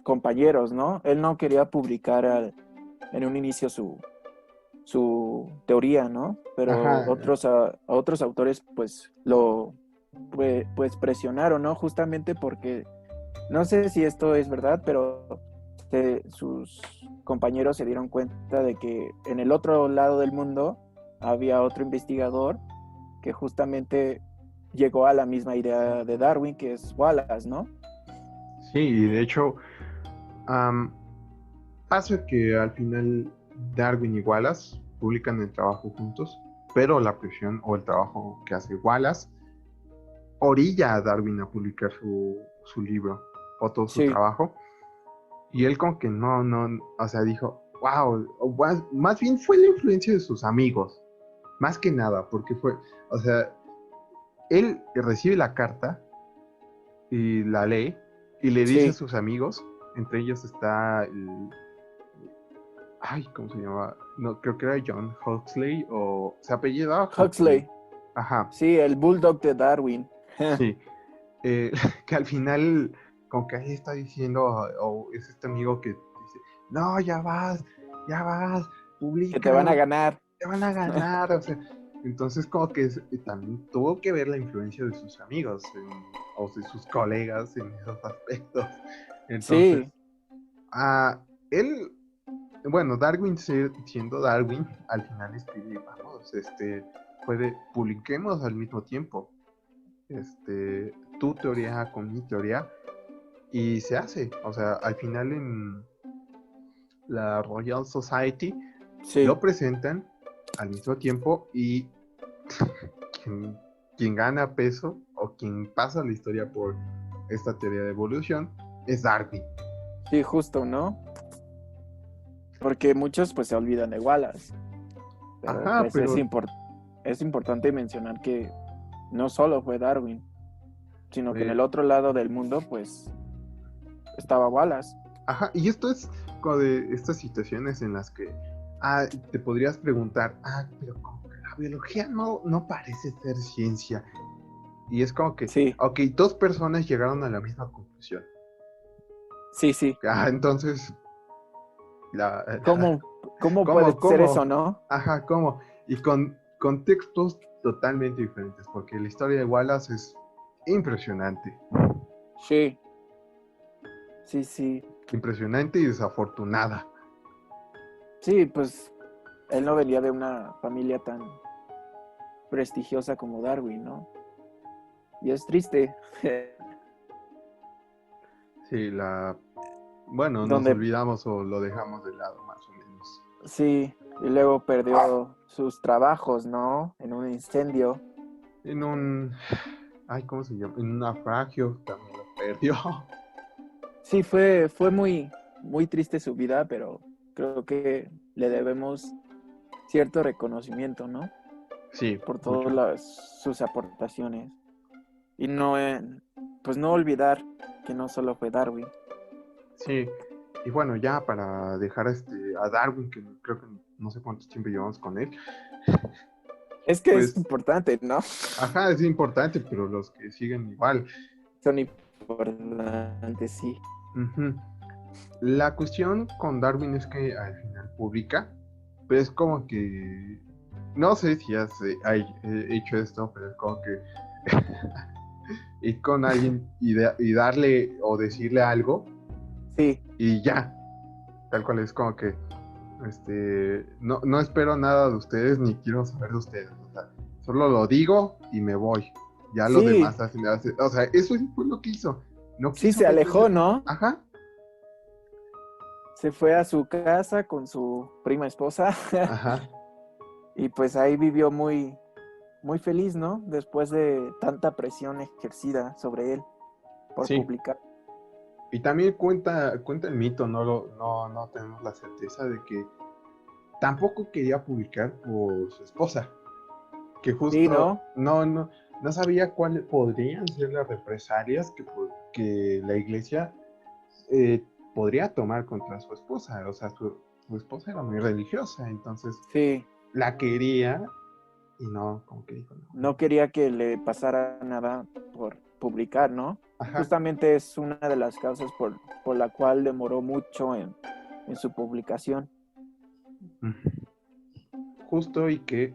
[SPEAKER 2] compañeros, ¿no? Él no quería publicar en un inicio su teoría, ¿no? Pero
[SPEAKER 1] Ajá,
[SPEAKER 2] otros autores, pues, pues presionaron, ¿no? Justamente porque, no sé si esto es verdad, pero sus compañeros se dieron cuenta de que en el otro lado del mundo había otro investigador que justamente llegó a la misma idea de Darwin, que es Wallace, ¿no?
[SPEAKER 1] sí, y de hecho, am, pasa que al final Darwin y Wallace publican el trabajo juntos, pero la presión o el trabajo que hace Wallace orilla a Darwin a publicar su libro o todo su
[SPEAKER 2] Sí,
[SPEAKER 1] trabajo. Y él como que no, o sea, dijo, wow, más bien fue la influencia de sus amigos, más que nada, porque fue, o sea, él recibe la carta y la lee y le dice a
[SPEAKER 2] sí,
[SPEAKER 1] sus amigos, entre ellos está ay, ¿cómo se llama? No, creo que era John Huxley o se apellida Huxley.
[SPEAKER 2] Huxley,
[SPEAKER 1] Ajá,
[SPEAKER 2] sí, el bulldog de Darwin.
[SPEAKER 1] sí. Eh, que al final, como que ahí está diciendo, o es este amigo que dice, no, ya vas,
[SPEAKER 2] Que te van a
[SPEAKER 1] públicalo,
[SPEAKER 2] ganar.
[SPEAKER 1] te van a ganar, o sea, entonces como que también tuvo que ver la influencia de sus amigos o de sus colegas en esos aspectos. Entonces,
[SPEAKER 2] Sí,
[SPEAKER 1] él bueno, Darwin siendo Darwin, al final escribe, vamos, publiquemos al mismo tiempo, tu teoría con mi teoría, y se hace, o sea, al final en la Royal Society
[SPEAKER 2] Sí,
[SPEAKER 1] lo presentan al mismo tiempo y quien, quien gana peso o quien pasa la historia por esta teoría de evolución es Darwin.
[SPEAKER 2] sí, justo, ¿no? Porque muchos pues se olvidan de Wallace, pero
[SPEAKER 1] Ajá,
[SPEAKER 2] pues
[SPEAKER 1] pero
[SPEAKER 2] es importante mencionar que no solo fue Darwin, sino que en
[SPEAKER 1] eh,
[SPEAKER 2] el otro lado del mundo pues estaba Wallace.
[SPEAKER 1] ajá, y esto es como de estas situaciones en las que te podrías preguntar, pero como que la biología no parece ser ciencia. Y es como que,
[SPEAKER 2] Sí,
[SPEAKER 1] ok, dos personas llegaron a la misma conclusión.
[SPEAKER 2] sí, sí.
[SPEAKER 1] Entonces,
[SPEAKER 2] ¿Cómo, cómo puede
[SPEAKER 1] ¿cómo,
[SPEAKER 2] ser eso,
[SPEAKER 1] cómo?
[SPEAKER 2] no?
[SPEAKER 1] Ajá, ¿cómo? Y con contextos totalmente diferentes, porque la historia de Wallace es impresionante.
[SPEAKER 2] Sí, sí, sí.
[SPEAKER 1] Impresionante y desafortunada.
[SPEAKER 2] Sí, pues él no venía de una familia tan prestigiosa como Darwin, ¿no? Y es triste.
[SPEAKER 1] Sí, bueno, nos
[SPEAKER 2] Donde
[SPEAKER 1] olvidamos o lo dejamos de lado más o menos.
[SPEAKER 2] sí, y luego perdió sus trabajos, ¿no? En un incendio.
[SPEAKER 1] En un, ¿cómo se llama? En un naufragio también lo perdió.
[SPEAKER 2] Sí, fue muy triste su vida, pero creo que le debemos cierto reconocimiento, ¿no?
[SPEAKER 1] Sí,
[SPEAKER 2] Por
[SPEAKER 1] mucho.
[SPEAKER 2] todas sus aportaciones. Y no, pues no olvidar que no solo fue Darwin.
[SPEAKER 1] Sí, y bueno, ya para dejar a Darwin, que creo que no sé cuánto tiempo llevamos con él,
[SPEAKER 2] Es que es
[SPEAKER 1] pues,
[SPEAKER 2] importante, ¿no?
[SPEAKER 1] ajá, es importante, pero los que siguen igual.
[SPEAKER 2] Son importantes, sí.
[SPEAKER 1] Ujú. La cuestión con Darwin es que al final publica, pero es como que, no sé si hay hecho esto, pero es como que ir con alguien y darle o decirle algo
[SPEAKER 2] Sí,
[SPEAKER 1] y ya, tal cual es como que no espero nada de ustedes ni quiero saber de ustedes, o sea, solo lo digo y me voy, ya lo
[SPEAKER 2] sí,
[SPEAKER 1] demás o sea, eso fue lo que hizo, no
[SPEAKER 2] sí
[SPEAKER 1] quiso
[SPEAKER 2] se
[SPEAKER 1] meterse
[SPEAKER 2] alejó,
[SPEAKER 1] con,
[SPEAKER 2] ¿no?
[SPEAKER 1] ajá,
[SPEAKER 2] Se fue a su casa con su prima esposa
[SPEAKER 1] ajá,
[SPEAKER 2] y pues ahí vivió muy feliz, ¿no? Después de tanta presión ejercida sobre él por
[SPEAKER 1] sí,
[SPEAKER 2] publicar.
[SPEAKER 1] y también cuenta el mito, no tenemos la certeza de que tampoco quería publicar por su esposa, que
[SPEAKER 2] Sí,
[SPEAKER 1] justo
[SPEAKER 2] ¿no?
[SPEAKER 1] no sabía cuáles podrían ser las represalias que la iglesia podría tomar contra su esposa. O sea, su esposa era muy religiosa, entonces
[SPEAKER 2] Sí,
[SPEAKER 1] la quería y no, como que dijo, no.
[SPEAKER 2] no quería que le pasara nada por publicar, ¿no?
[SPEAKER 1] Ajá,
[SPEAKER 2] Justamente es una de las causas por la cual demoró mucho en su publicación.
[SPEAKER 1] justo y que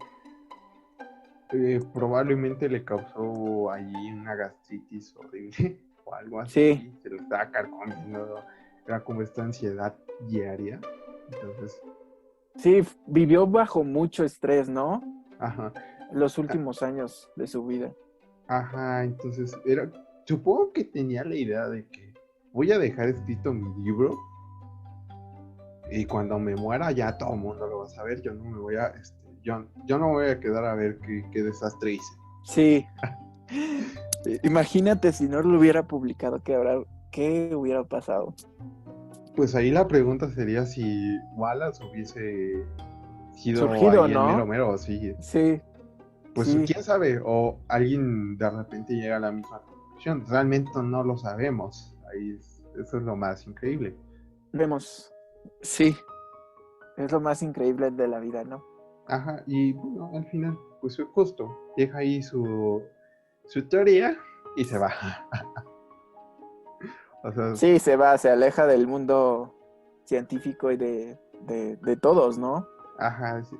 [SPEAKER 1] probablemente le causó ahí una gastritis horrible o algo
[SPEAKER 2] Sí,
[SPEAKER 1] así, se lo estaba carcomiendo, era como esta ansiedad diaria. Entonces,
[SPEAKER 2] sí, vivió bajo mucho estrés, ¿no?
[SPEAKER 1] ajá,
[SPEAKER 2] Los últimos años de su vida.
[SPEAKER 1] entonces supongo que tenía la idea de que voy a dejar escrito mi libro y cuando me muera ya todo el mundo lo va a saber, yo no me voy yo no me voy a quedar a ver qué desastre hice.
[SPEAKER 2] Sí, imagínate si no lo hubiera publicado, ¿qué hubiera pasado?
[SPEAKER 1] Pues ahí la pregunta sería si Wallace hubiese sido
[SPEAKER 2] Surgido,
[SPEAKER 1] ahí el mero
[SPEAKER 2] ¿no?
[SPEAKER 1] mero, sí.
[SPEAKER 2] Sí,
[SPEAKER 1] Pues
[SPEAKER 2] sí,
[SPEAKER 1] quién sabe, o alguien de repente llega a la misma conclusión. Realmente no lo sabemos. Eso es lo más increíble.
[SPEAKER 2] vemos. Sí, es lo más increíble de la vida, ¿no?
[SPEAKER 1] Ajá, y bueno, al final, pues justo, deja ahí su teoría y se va. O sea,
[SPEAKER 2] Sí, se aleja del mundo científico y de todos, ¿no?
[SPEAKER 1] ajá, sí,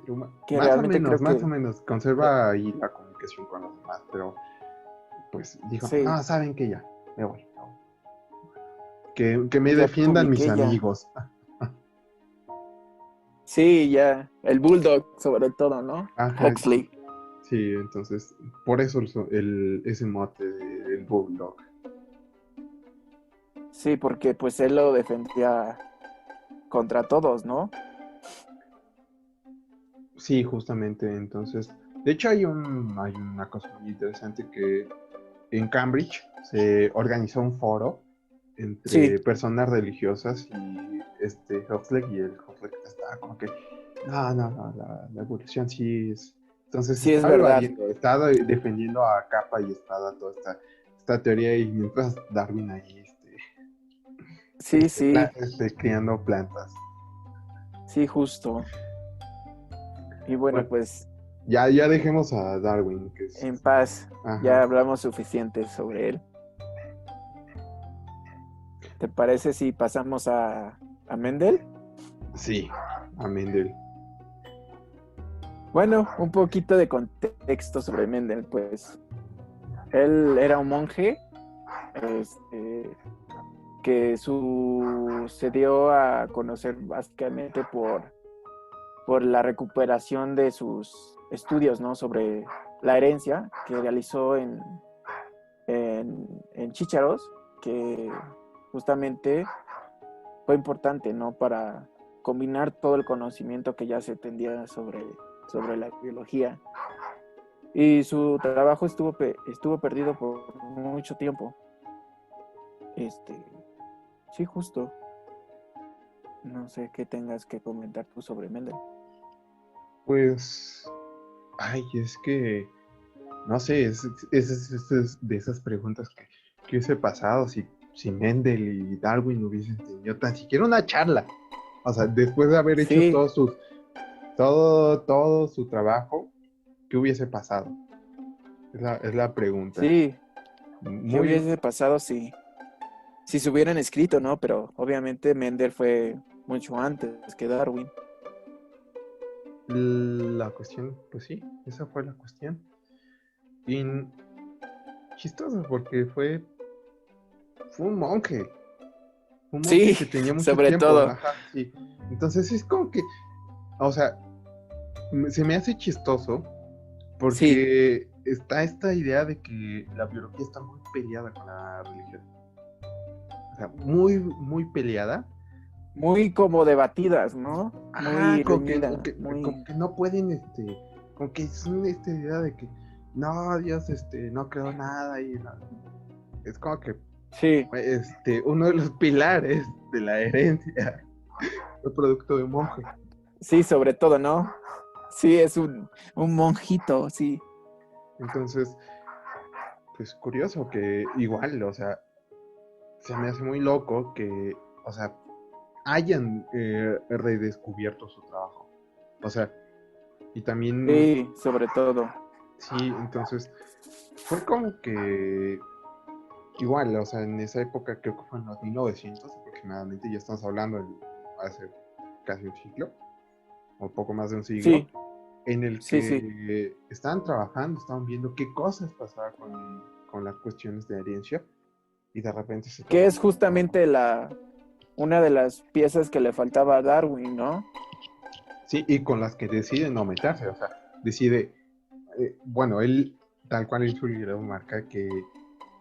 [SPEAKER 2] Que realmente creo
[SPEAKER 1] más o
[SPEAKER 2] que
[SPEAKER 1] menos, conserva ahí la comunicación con los demás, pero pues dijo,
[SPEAKER 2] sí,
[SPEAKER 1] no, saben que ya, me voy. Que me
[SPEAKER 2] ya
[SPEAKER 1] defiendan mis
[SPEAKER 2] publiqué ya.
[SPEAKER 1] amigos.
[SPEAKER 2] Sí, ya. El Bulldog, sobre todo, ¿no?
[SPEAKER 1] Ajá,
[SPEAKER 2] Huxley.
[SPEAKER 1] sí, entonces, por eso ese mote del Bulldog.
[SPEAKER 2] Sí, porque pues él lo defendía contra todos, ¿no?
[SPEAKER 1] Sí, justamente, entonces, de hecho hay una cosa muy interesante que en Cambridge se organizó un foro
[SPEAKER 2] Sí,
[SPEAKER 1] entre personas religiosas y Huxley, y el Huxley estaba como que, no, la evolución sí es. Entonces
[SPEAKER 2] sí es
[SPEAKER 1] estaba
[SPEAKER 2] verdad.
[SPEAKER 1] evadiendo, estaba defendiendo a capa y espada toda esta teoría, y mientras Darwin ahí
[SPEAKER 2] Sí, sí,
[SPEAKER 1] criando plantas.
[SPEAKER 2] sí, justo. Y bueno,
[SPEAKER 1] Bueno,
[SPEAKER 2] pues
[SPEAKER 1] ya dejemos a Darwin, que es.
[SPEAKER 2] en paz, ya
[SPEAKER 1] Ajá.
[SPEAKER 2] hablamos suficiente sobre él. ¿Te parece si pasamos a Mendel?
[SPEAKER 1] Sí, a Mendel.
[SPEAKER 2] Bueno, un poquito de contexto sobre Mendel, pues él era un monje este, que se dio a conocer básicamente por la recuperación de sus estudios, ¿no? Sobre la herencia que realizó en Chícharos, que justamente fue importante, ¿no? Para combinar todo el conocimiento que ya se tendía sobre la biología. Y su trabajo estuvo perdido por mucho tiempo. Este, sí, justo. No sé qué tengas que comentar tú sobre Mendel.
[SPEAKER 1] Pues, ay, es que, no sé, es de esas preguntas que hubiese pasado si Mendel y Darwin hubiesen tenido tan siquiera una charla. O sea, después de haber hecho
[SPEAKER 2] Sí,
[SPEAKER 1] todo su trabajo, ¿qué hubiese pasado? Es la pregunta.
[SPEAKER 2] sí. ¿Qué
[SPEAKER 1] Muy,
[SPEAKER 2] hubiese pasado si se hubieran escrito, no? Pero obviamente Mendel fue mucho antes que Darwin.
[SPEAKER 1] la cuestión, pues sí, esa fue la cuestión. Y chistoso porque fue un monje
[SPEAKER 2] Sí,
[SPEAKER 1] que tenía mucho
[SPEAKER 2] sobre
[SPEAKER 1] tiempo,
[SPEAKER 2] todo.
[SPEAKER 1] ajá, sí. Entonces es como que, o sea, se me hace chistoso
[SPEAKER 2] Sí,
[SPEAKER 1] porque está esta idea de que la biología está muy peleada con la religión. O sea, muy peleada.
[SPEAKER 2] muy como debatidas, ¿no?
[SPEAKER 1] Ajá,
[SPEAKER 2] Muy reñida,
[SPEAKER 1] como
[SPEAKER 2] muy...
[SPEAKER 1] que no pueden, como que es esta idea de que no, Dios, no creó nada y es como que,
[SPEAKER 2] Sí,
[SPEAKER 1] uno de los pilares de la herencia fue producto de un monje.
[SPEAKER 2] sí, sobre todo, ¿no? Sí, es un monjito, sí.
[SPEAKER 1] Entonces, pues curioso que igual, o sea, se me hace muy loco que, o sea, hayan redescubierto su trabajo. O sea, y también,
[SPEAKER 2] Sí, sobre todo.
[SPEAKER 1] sí, entonces, fue como que igual, o sea, en esa época creo que fue en los 1900 aproximadamente, ya estamos hablando hace casi un siglo, o poco más de un siglo,
[SPEAKER 2] Sí,
[SPEAKER 1] en el
[SPEAKER 2] sí, sí.
[SPEAKER 1] que estaban trabajando, estaban viendo qué cosas pasaban con las cuestiones de herencia, y de repente se
[SPEAKER 2] Que
[SPEAKER 1] toman.
[SPEAKER 2] es justamente una de las piezas que le faltaba a Darwin, ¿no?
[SPEAKER 1] Sí, y con las que decide no meterse, o sea, decide, bueno, él tal cual en su libro marca que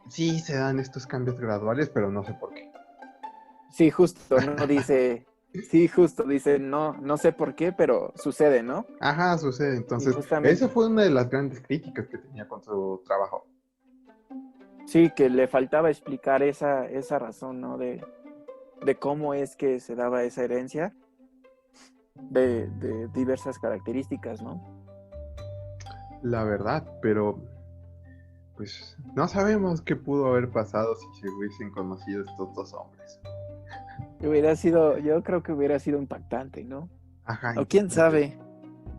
[SPEAKER 1] sí se dan estos cambios graduales, pero no sé por qué.
[SPEAKER 2] Sí, justo, no dice, sí, justo, dice, no, no sé por qué, pero sucede, ¿no?
[SPEAKER 1] Ajá, sucede.
[SPEAKER 2] Y
[SPEAKER 1] Entonces, esa
[SPEAKER 2] justamente,
[SPEAKER 1] fue una de las grandes críticas que tenía con su trabajo.
[SPEAKER 2] sí, que le faltaba explicar esa razón, ¿no? De cómo es que se daba esa herencia de diversas características, ¿no?
[SPEAKER 1] La verdad, pero pues no sabemos qué pudo haber pasado si se hubiesen conocido estos dos hombres.
[SPEAKER 2] Yo creo que hubiera sido impactante, ¿no?
[SPEAKER 1] Ajá,
[SPEAKER 2] O quién
[SPEAKER 1] impactante.
[SPEAKER 2] sabe,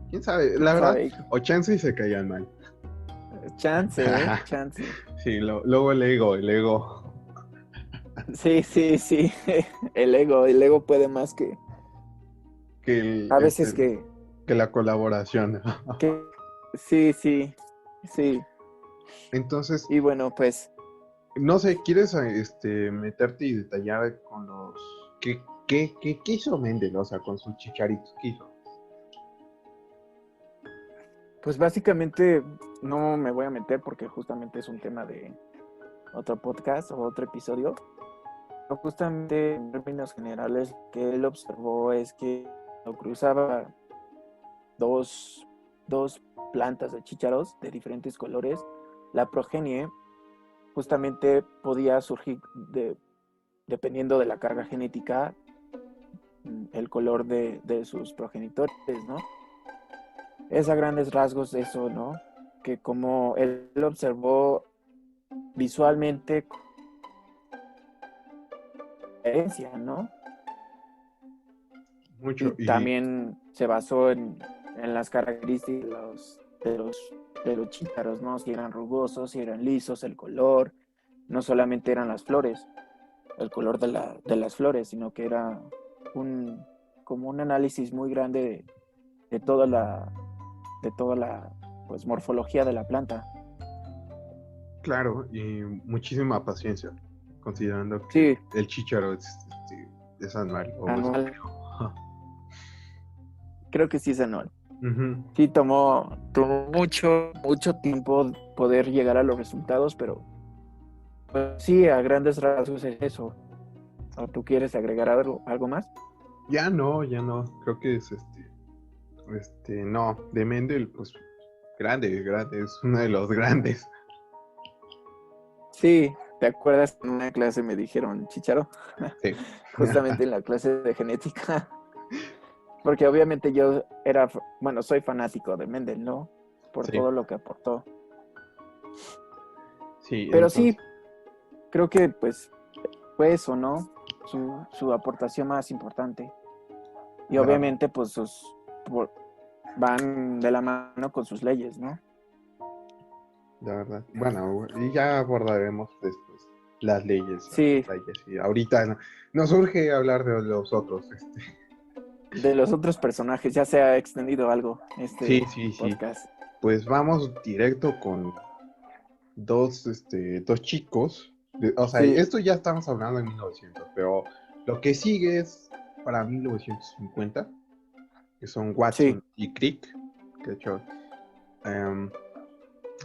[SPEAKER 1] ¿Quién sabe? La
[SPEAKER 2] quién
[SPEAKER 1] verdad,
[SPEAKER 2] sabe.
[SPEAKER 1] o chance y se caían mal.
[SPEAKER 2] Chance, ¿eh? Chance.
[SPEAKER 1] Sí, luego el ego.
[SPEAKER 2] Sí, sí, sí. El ego puede más
[SPEAKER 1] Que, el,
[SPEAKER 2] a veces
[SPEAKER 1] este, que la colaboración.
[SPEAKER 2] que, sí, sí, sí.
[SPEAKER 1] Entonces,
[SPEAKER 2] Y bueno, pues,
[SPEAKER 1] no sé, ¿quieres meterte y detallar con los... ¿Qué hizo Mendel? O sea, con sus chicharitos, ¿qué hizo?
[SPEAKER 2] Pues básicamente no me voy a meter porque justamente es un tema de otro podcast o otro episodio. Pero justamente en términos generales, lo que él observó es que lo cruzaba dos, dos plantas de chícharos de diferentes colores, la progenie justamente podía surgir dependiendo de la carga genética, el color de sus progenitores, ¿no? Es a grandes rasgos eso, ¿no? Que como él observó visualmente herencia, ¿no? Y
[SPEAKER 1] Mucho. Y
[SPEAKER 2] también se basó en las características de los chícharos, ¿no? Si eran rugosos, si eran lisos, el color, no solamente eran las flores, el color de las flores, sino que era como un análisis muy grande de toda la, de toda la pues, morfología de la planta.
[SPEAKER 1] claro, y muchísima paciencia, considerando que
[SPEAKER 2] Sí,
[SPEAKER 1] el chícharo es anual o es
[SPEAKER 2] anual,
[SPEAKER 1] frío.
[SPEAKER 2] creo que sí es anual.
[SPEAKER 1] Ujú.
[SPEAKER 2] Sí, tomó mucho tiempo poder llegar a los resultados, pero pues, sí, a grandes rasgos es eso. ¿O tú quieres agregar algo más?
[SPEAKER 1] Ya no, creo que es no, de Mendel, pues grande, grande, es uno de los grandes.
[SPEAKER 2] Sí, ¿te acuerdas? En una clase me dijeron chícharo,
[SPEAKER 1] Sí.
[SPEAKER 2] justamente en la clase de genética, porque obviamente yo bueno, soy fanático de Mendel, ¿no? Por
[SPEAKER 1] Sí,
[SPEAKER 2] todo lo que aportó.
[SPEAKER 1] sí,
[SPEAKER 2] Pero
[SPEAKER 1] entonces,
[SPEAKER 2] sí, creo que pues fue eso, ¿no? Su aportación más importante. Y
[SPEAKER 1] la verdad,
[SPEAKER 2] obviamente pues por- van de la mano con sus leyes, ¿no?
[SPEAKER 1] la verdad. Bueno, y ya abordaremos después
[SPEAKER 2] Sí,
[SPEAKER 1] las leyes, y ahorita nos urge hablar de los otros,
[SPEAKER 2] de los otros personajes ya se ha extendido algo
[SPEAKER 1] Sí,
[SPEAKER 2] este
[SPEAKER 1] sí, sí.
[SPEAKER 2] podcast.
[SPEAKER 1] Pues vamos directo con dos chicos. O sea,
[SPEAKER 2] Sí,
[SPEAKER 1] esto ya estamos hablando de 1900, pero lo que sigue es para 1950, que son
[SPEAKER 2] sí.
[SPEAKER 1] Watson y Crick. Que de hecho, em,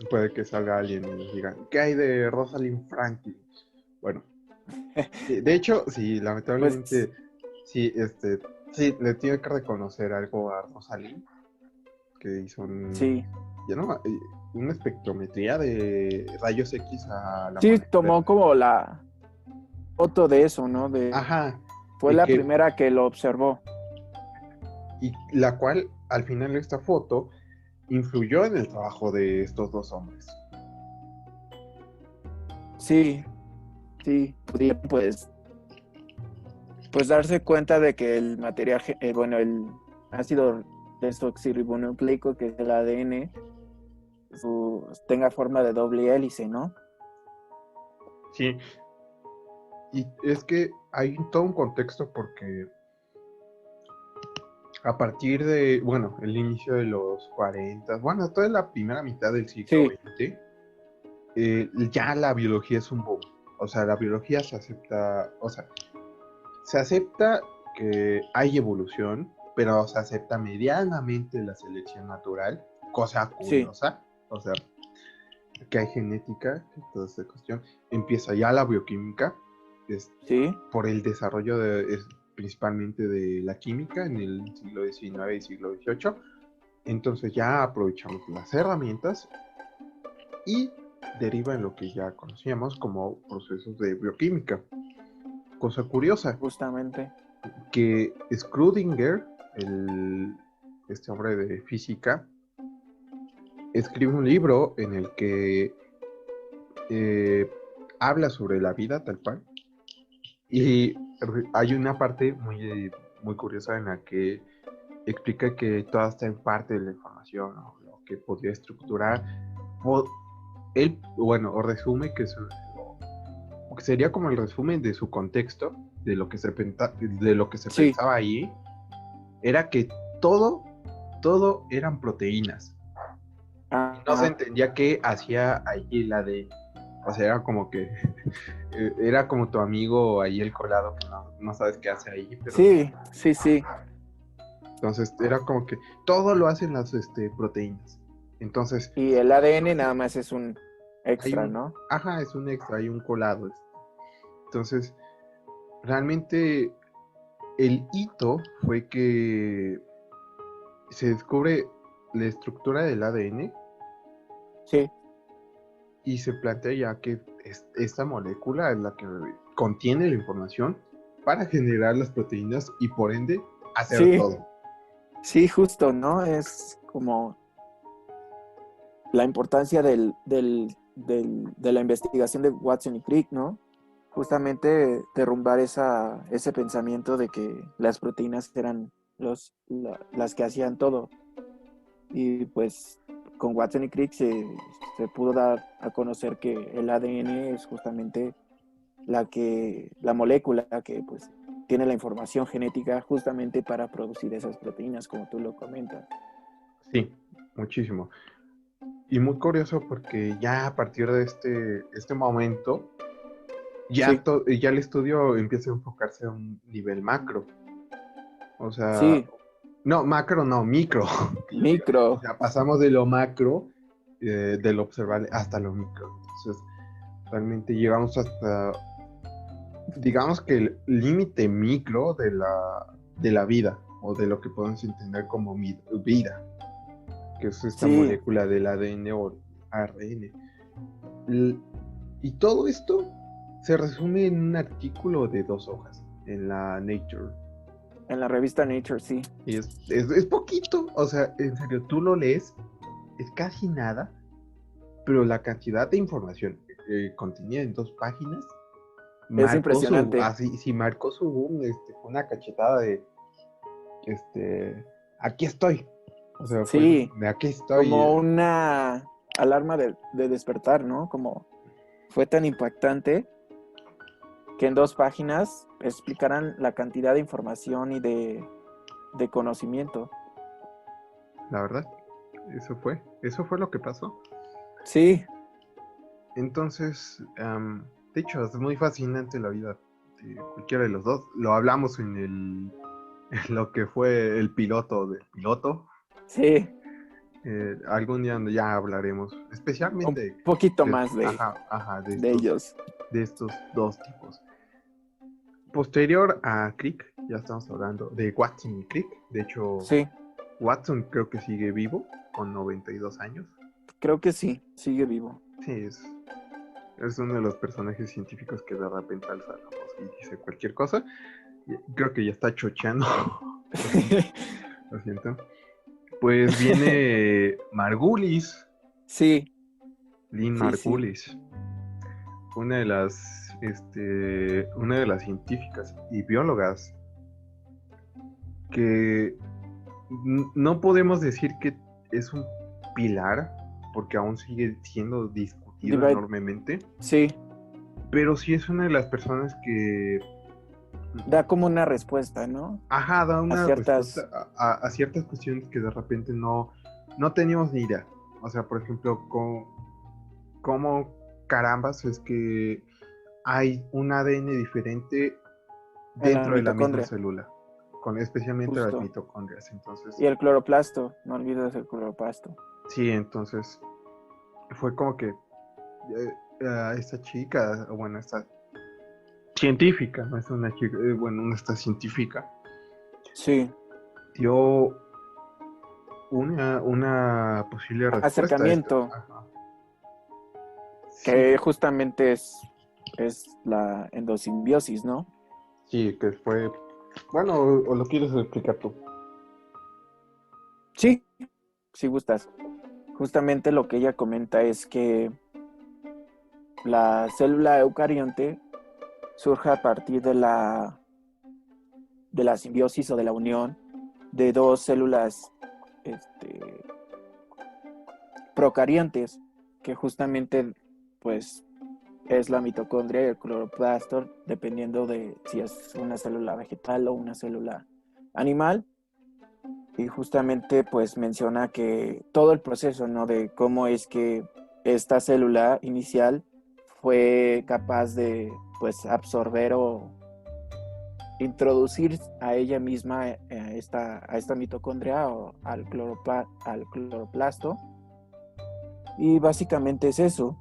[SPEAKER 1] puede que salga alguien y diga, ¿qué hay de Rosalind Franklin? Bueno, de hecho, sí,
[SPEAKER 2] Pues
[SPEAKER 1] lamentablemente, sí, sí, le tiene que reconocer algo a Rosalind, que hizo
[SPEAKER 2] sí.
[SPEAKER 1] ya no, una espectrometría de rayos X a la
[SPEAKER 2] Sí,
[SPEAKER 1] molécula.
[SPEAKER 2] tomó como la foto de eso, ¿no?
[SPEAKER 1] Ajá,
[SPEAKER 2] Fue
[SPEAKER 1] y
[SPEAKER 2] la
[SPEAKER 1] que,
[SPEAKER 2] primera que lo observó.
[SPEAKER 1] y la cual al final de esta foto influyó en el trabajo de estos dos hombres.
[SPEAKER 2] Sí, sí. Pudieron pues darse cuenta de que el material, bueno, el ácido desoxirribonucleico, que es el ADN, tenga forma de doble hélice, ¿no?
[SPEAKER 1] Sí, y es que hay todo un contexto porque a partir de, bueno, el inicio de los 40, bueno, toda la primera mitad del siglo
[SPEAKER 2] Sí,
[SPEAKER 1] XX, ya la biología es un boom. O sea, la biología se acepta, o sea, se acepta que hay evolución, pero se acepta medianamente la selección natural, cosa
[SPEAKER 2] sí,
[SPEAKER 1] curiosa, o sea, que hay genética, que toda esta cuestión. Empieza ya la bioquímica, es
[SPEAKER 2] sí.
[SPEAKER 1] por el desarrollo principalmente de la química en el siglo XIX y siglo XVIII. Entonces ya aprovechamos las herramientas y deriva en lo que ya conocíamos como procesos de bioquímica. Cosa curiosa,
[SPEAKER 2] Justamente.
[SPEAKER 1] que Schrödinger, este hombre de física, escribe un libro en el que eh, habla sobre la vida tal cual. Y hay una parte muy curiosa en la que explica que toda esta parte de la información, ¿no? Lo que podría estructurar, o, él, bueno, o resume que sería como el resumen de su contexto, de lo que se
[SPEAKER 2] Sí.
[SPEAKER 1] pensaba ahí, era que todo, todo eran proteínas. Y no se
[SPEAKER 2] Ajá.
[SPEAKER 1] entendía qué hacía allí la de. O sea, era como que. Era como tu amigo ahí el colado que no sabes qué hace ahí, pero.
[SPEAKER 2] Sí, sí, sí.
[SPEAKER 1] Entonces era como que todo lo hacen las proteínas. Entonces,
[SPEAKER 2] Y el ADN nada más es un
[SPEAKER 1] hay
[SPEAKER 2] extra,
[SPEAKER 1] un,
[SPEAKER 2] ¿no?
[SPEAKER 1] ajá, es un extra, hay un colado. Entonces, realmente el hito fue que se descubre la estructura del ADN
[SPEAKER 2] Sí,
[SPEAKER 1] y se plantea ya que esta molécula es la que contiene la información para generar las proteínas y por ende hacer
[SPEAKER 2] sí,
[SPEAKER 1] todo.
[SPEAKER 2] sí, justo, ¿no? Es como la importancia de la investigación de Watson y Crick, ¿no? Justamente derrumbar ese pensamiento de que las proteínas eran las que hacían todo. Y pues con Watson y Crick se pudo dar a conocer que el ADN es justamente la molécula que pues tiene la información genética justamente para producir esas proteínas, como tú lo comentas.
[SPEAKER 1] Sí, muchísimo. Y muy curioso porque ya a partir de este momento,
[SPEAKER 2] Sí,
[SPEAKER 1] ya el estudio empieza a enfocarse a un nivel macro. O sea,
[SPEAKER 2] sí,
[SPEAKER 1] no, macro no, micro. Que yo diga. O
[SPEAKER 2] micro,
[SPEAKER 1] sea, pasamos de lo macro, de lo observable, hasta lo micro. Entonces, realmente llegamos hasta, digamos que el límite micro de la vida, o de lo que podemos entender como vida, que es esta
[SPEAKER 2] sí,
[SPEAKER 1] molécula del ADN o ARN. L- Y todo esto se resume en un artículo de 2 hojas en la Nature.
[SPEAKER 2] en la revista Nature, sí.
[SPEAKER 1] Y es poquito, o sea, en serio, tú lo lees, es casi nada, pero la cantidad de información contenida en 2 páginas
[SPEAKER 2] Es
[SPEAKER 1] marcó
[SPEAKER 2] impresionante.
[SPEAKER 1] así, sí marcó su boom, fue una cachetada de, aquí estoy, o sea, fue
[SPEAKER 2] Sí,
[SPEAKER 1] de aquí estoy,
[SPEAKER 2] como una alarma de despertar, ¿no? Como fue tan impactante que en 2 páginas explicaran la cantidad de información y de conocimiento.
[SPEAKER 1] la verdad, eso fue lo que pasó.
[SPEAKER 2] Sí,
[SPEAKER 1] Entonces, de hecho, es muy fascinante la vida de cualquiera de los dos. Lo hablamos en lo que fue el piloto del piloto.
[SPEAKER 2] sí,
[SPEAKER 1] Algún día ya hablaremos,
[SPEAKER 2] un
[SPEAKER 1] especialmente
[SPEAKER 2] poquito más
[SPEAKER 1] ajá,
[SPEAKER 2] de ellos.
[SPEAKER 1] de estos dos tipos. Posterior a Crick, ya estamos hablando de Watson y Crick. De hecho,
[SPEAKER 2] Sí,
[SPEAKER 1] Watson creo que sigue vivo con 92 años.
[SPEAKER 2] creo que sí, sigue vivo.
[SPEAKER 1] Sí, es uno de los personajes científicos que de repente alza la voz y dice cualquier cosa. Creo que ya está chocheando. Lo siento, lo siento. Pues viene Margulis,
[SPEAKER 2] Sí,
[SPEAKER 1] Lynn
[SPEAKER 2] sí, sí.
[SPEAKER 1] Margulis, una de las científicas y biólogas que no podemos decir que es un pilar, porque aún sigue siendo discutido
[SPEAKER 2] Divide,
[SPEAKER 1] enormemente,
[SPEAKER 2] sí,
[SPEAKER 1] pero sí es una de las personas que,
[SPEAKER 2] da como una respuesta, ¿no?
[SPEAKER 1] ajá, da
[SPEAKER 2] A
[SPEAKER 1] una
[SPEAKER 2] ciertas,
[SPEAKER 1] respuesta a ciertas cuestiones que de repente no teníamos ni idea. O sea, por ejemplo, cómo carambas es que hay un ADN diferente
[SPEAKER 2] en la
[SPEAKER 1] dentro de la misma
[SPEAKER 2] mitocondria,
[SPEAKER 1] célula, especialmente las
[SPEAKER 2] justo.
[SPEAKER 1] mitocondrias. Entonces,
[SPEAKER 2] Y el cloroplasto, no olvides el cloroplasto.
[SPEAKER 1] sí, entonces fue como que esta chica, bueno, esta científica, no es una chica, bueno, esta científica,
[SPEAKER 2] Sí,
[SPEAKER 1] dio una posible respuesta a esto.
[SPEAKER 2] acercamiento,
[SPEAKER 1] Ajá. Sí,
[SPEAKER 2] que justamente es la endosimbiosis, ¿no?
[SPEAKER 1] sí, que fue, bueno, o lo quieres explicar tú.
[SPEAKER 2] Sí, si gustas. Justamente lo que ella comenta es que la célula eucarionte surge a partir de la simbiosis o de la unión de dos células este, procariontes, que justamente pues es la mitocondria y el cloroplasto, dependiendo de si es una célula vegetal o una célula animal. Y justamente pues menciona que todo el proceso, ¿no? De cómo es que esta célula inicial fue capaz de pues absorber o introducir a ella misma a esta mitocondria o al cloroplasto Y básicamente es eso.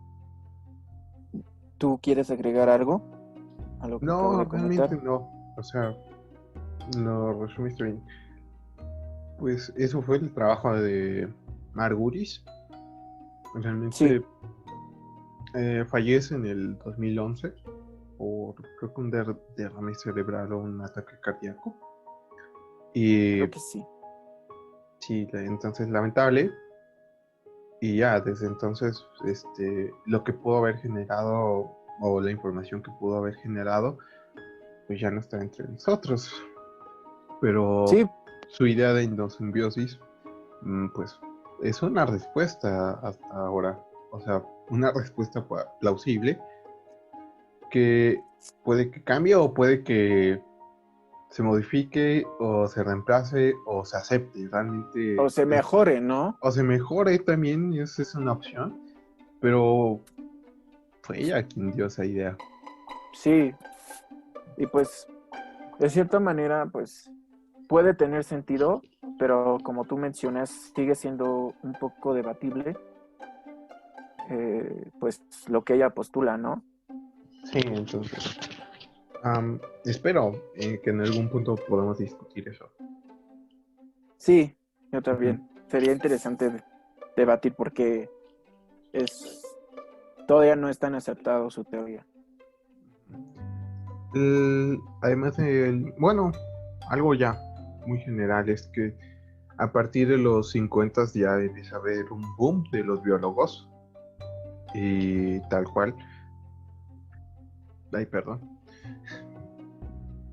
[SPEAKER 2] ¿Tú quieres agregar algo a lo que acabo
[SPEAKER 1] No,
[SPEAKER 2] de
[SPEAKER 1] realmente
[SPEAKER 2] comentar?
[SPEAKER 1] no. O sea, lo resumiste bien. Pues eso fue el trabajo de Margulis.
[SPEAKER 2] Sí,
[SPEAKER 1] Realmente fallece en el 2011 por, creo que un derrame cerebral o un ataque cardíaco. Y
[SPEAKER 2] creo que sí.
[SPEAKER 1] sí, entonces lamentable. Y ya, desde entonces, lo que pudo haber generado o la información que pudo haber generado, pues ya no está entre nosotros. Pero
[SPEAKER 2] Sí,
[SPEAKER 1] su idea de endosimbiosis, pues es una respuesta hasta ahora. O sea, una respuesta plausible que puede que cambie o puede que se modifique o se reemplace o se acepte.
[SPEAKER 2] o
[SPEAKER 1] Realmente
[SPEAKER 2] se mejore, ¿no?
[SPEAKER 1] o se mejore también, esa es una opción, pero fue ella quien dio esa idea.
[SPEAKER 2] Sí, y pues de cierta manera, pues puede tener sentido, pero como tú mencionas, sigue siendo un poco debatible, pues lo que ella postula, ¿no?
[SPEAKER 1] Sí, entonces, espero que en algún punto podamos discutir eso.
[SPEAKER 2] Sí, yo
[SPEAKER 1] Ujú.
[SPEAKER 2] también. Sería interesante debatir porque es todavía no es tan aceptado su teoría.
[SPEAKER 1] Además, bueno, algo ya muy general es que a partir de los 50 ya empieza a haber un boom de los biólogos y tal cual, ay, perdón,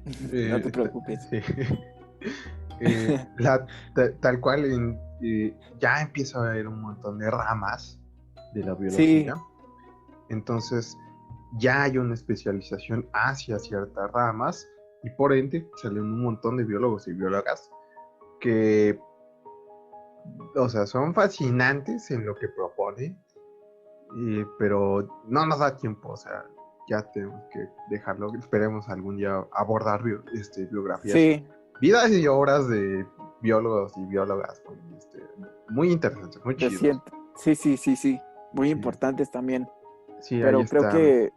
[SPEAKER 2] No te
[SPEAKER 1] eh,
[SPEAKER 2] preocupes.
[SPEAKER 1] sí. Tal cual ya empieza a haber un montón de ramas de la
[SPEAKER 2] Sí,
[SPEAKER 1] biología, entonces ya hay una especialización hacia ciertas ramas y por ende salen un montón de biólogos y biólogas que, o sea, son fascinantes en lo que proponen, pero no nos da tiempo, o sea, ya tenemos que dejarlo. Esperemos algún día abordar biografías,
[SPEAKER 2] sí,
[SPEAKER 1] vidas y obras de biólogos y biólogas muy interesantes, muy chidos.
[SPEAKER 2] sí, sí, sí, sí. Muy
[SPEAKER 1] Sí,
[SPEAKER 2] importantes también.
[SPEAKER 1] sí, ahí
[SPEAKER 2] Pero creo
[SPEAKER 1] está.
[SPEAKER 2] que